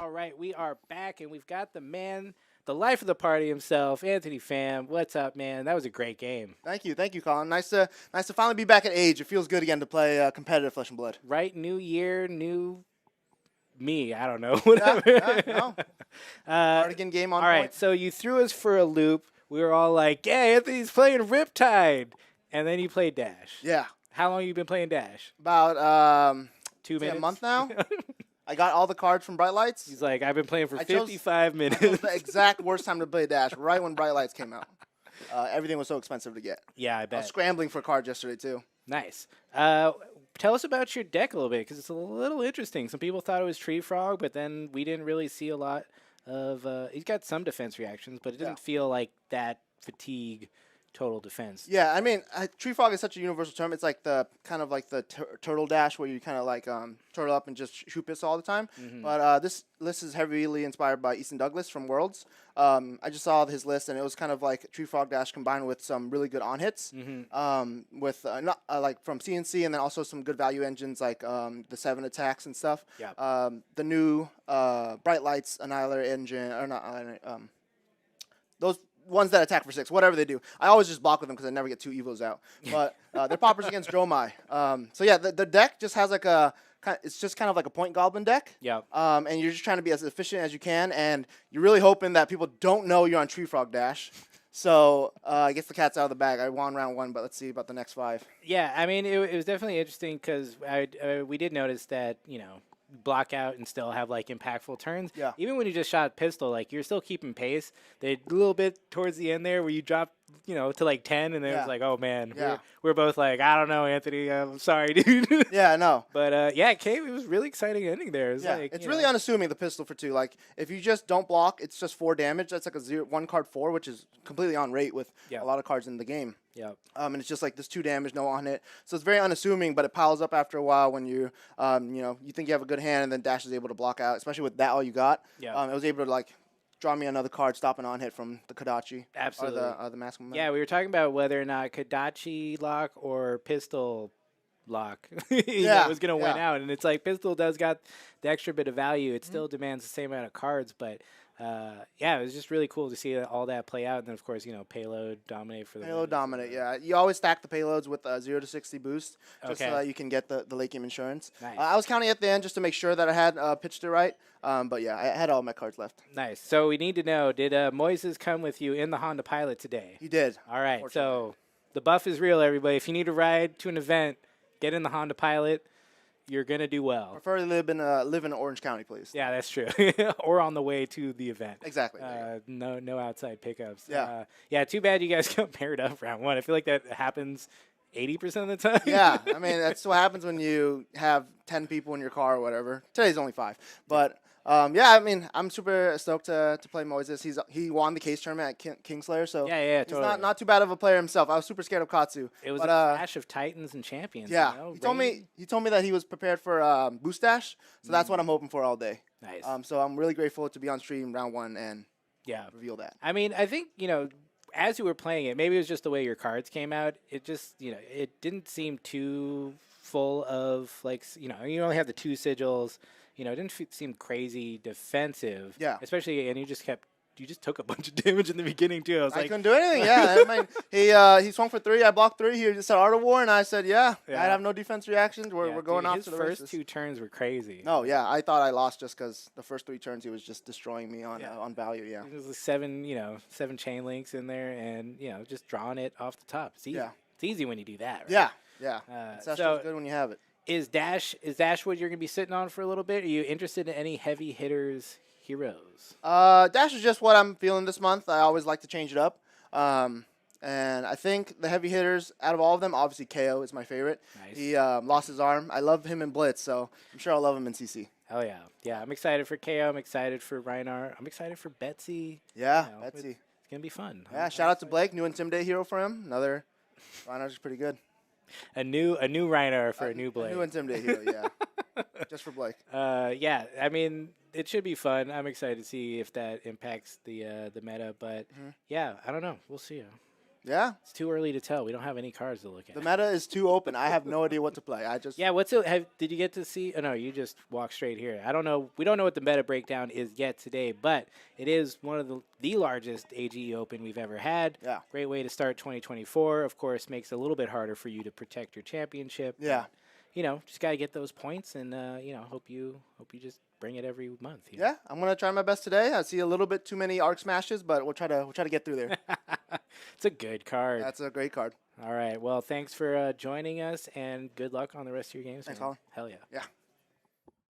All right, we are back, and we've got the man, the life of the party himself, Anthony Pham. What's up, man? That was a great game. Thank you, Colin. Nice to finally be back at Age. It feels good again to play competitive Flesh and Blood. Right, new year, new me. I don't know. Yeah, Whatever. no. Cardigan game on All right, point. so you threw us for a loop. We were all like, yeah, Anthony's playing Riptide. And then you played Dash. Yeah, How long you been playing Dash? about 2 say minutes? a month now. I got all the cards from Bright Lights. He's like, I've been playing for I chose- 55 It minutes. was the exact worst time to play Dash, right when Bright Lights came out. Everything was so expensive to get. Yeah, I I was bet. scrambling for cards yesterday too. Nice. Tell us about your deck a little bit, because it's a little interesting. Some people thought it was Tree Frog, but then we didn't really see a lot of... he's got some defense reactions, but it doesn't feel like that fatigue total defense. Yeah, I mean, Tree Frog is such a universal term. It's like the kind of like the turtle dash where you kind of like turtle up and just shoot pistol all the time. But this list is heavily inspired by Easton Douglas from Worlds. I just saw his list, and it was kind of like Tree Frog dash combined with some really good on hits, with not like from CNC, and then also some good value engines like the 7 attacks and stuff. Yeah. The new Bright Lights Annihilator engine, or not Annihilator, those ones that attack for 6, whatever they do. I always just block with them because I never get 2 evos out. But they're poppers against Dromai. So yeah, the deck just has like it's just kind of like a point goblin deck. Yeah. And you're just trying to be as efficient as you can, and you're really hoping that people don't know you're on Tree Frog Dash. So it gets the cats out of the bag. I won round 1, but let's see about the next 5. Yeah, I mean, it was definitely interesting because we did notice that, block out and still have like impactful turns. Yeah. Even when you just shot pistol, like you're still keeping pace. They a little bit towards the end there where you drop, to like 10, and then it's Yeah. like, oh man, Yeah. we're both like, I don't know, Anthony, I'm sorry, dude. Yeah, no. But it was really exciting ending there. It's Yeah, like, it's really unassuming, the pistol for 2. Like, if you just don't block, it's just 4 damage. That's like a 1 card 4, which is completely on rate with Yeah. a lot of cards in the game. Yeah. And it's just like this 2 damage, no on hit. So it's very unassuming, but it piles up after a while when you, you think you have a good hand, and then Dash is able to block out, especially with that all you got. Yeah. It was able to like draw me another card, stop an on hit from the Kodachi. Absolutely. Or the Mask Momentum. Yeah, we were talking about whether or not Kodachi lock or pistol lock was going to win yeah. out. And it's like pistol does got the extra bit of value. It still demands the same amount of cards, but it was just really cool to see all that play out. And then, of course, payload dominate for the Payload win. dominate, yeah. You always stack the payloads with 0 to 60 boost, just so Okay. that you can get the late game insurance. Nice. I was counting at the end just to make sure that I had pitched it right. But yeah, I had all my cards left. Nice. So we need to know, did Moises come with you in the Honda Pilot today? You did. All right. Fortunately. So the buff is real, everybody. If you need to ride to an event, get in the Honda Pilot. You're going to do well. Prefer to live in Orange County, please. Yeah, that's true. Or on the way to the event. Exactly. There you No outside pickups. Yeah. Too bad you guys got paired up round 1. I feel like that happens 80% of the time. Yeah, I mean, that's what happens when you have 10 people in your car or whatever. Today's only 5. But, I mean, I'm super stoked to play Moises. He won the case tournament at Kingslayer, so Yeah, he's totally. not too bad of a player himself. I was super scared of Katsu. It was but, a clash of titans and champions. Yeah, you know, he told me that he was prepared for boost dash, so that's what I'm hoping for all day. Nice. So I'm really grateful to be on stream round 1 and Yeah. reveal that. I mean, I think, as you were playing it, maybe it was just the way your cards came out. It just, it didn't seem too full of, like, you only have the 2 sigils. It didn't seem crazy defensive. Yeah. Especially, and you you just took a bunch of damage in the beginning too. I was I like, couldn't do anything. Yeah, I mean, he swung for 3. I blocked 3. He just said Art of War, and I said, yeah. I have no defense reactions. We're going off his to the first races. 2 turns were crazy. No, yeah, I thought I lost just because the first 3 turns he was just destroying me on value. Yeah. There's like 7 chain links in there, and just drawing it off the top. It's easy. Yeah. It's easy when you do that. Right? Yeah. It's actually so good when you have it. Is Dash what you're gonna be sitting on for a little bit? Are you interested in any heavy hitters heroes? Dash is just what I'm feeling this month. I always like to change it up. And I think the heavy hitters, out of all of them, obviously KO is my favorite. Nice. He lost his arm. I love him in Blitz, so I'm sure I'll love him in CC. Hell yeah. Yeah, I'm excited for KO. I'm excited for Reinhardt. I'm excited for Betsy. Yeah, You know, Betsy. It's going to be fun. Yeah, shout out to Blake, new Intimidate hero for him. Another Reinhardt's pretty good. A new Reinhardt for a new Blade. A new Intimidate hero, yeah. Just for Blake. Yeah, I mean, it should be fun. I'm excited to see if that impacts the meta, but yeah, I don't know. We'll see. Yeah. It's too early to tell. We don't have any cards to look at. The meta is too open. I have no idea what to play. Yeah, did you get to see? Oh, no, you just walked straight here. I don't know. We don't know what the meta breakdown is yet today, but it is one of the largest AGE Open we've ever had. Yeah. Great way to start 2024. Of course, makes it a little bit harder for you to protect your championship. Yeah. Just got to get those points, and hope you just bring it every month. Yeah, I'm gonna try my best today. I see a little bit too many arc smashes, but we'll try to get through there. It's a good card. That's a great card. All right. Well, thanks for joining us, and good luck on the rest of your games. Thanks, man. Colin. Hell yeah. Yeah.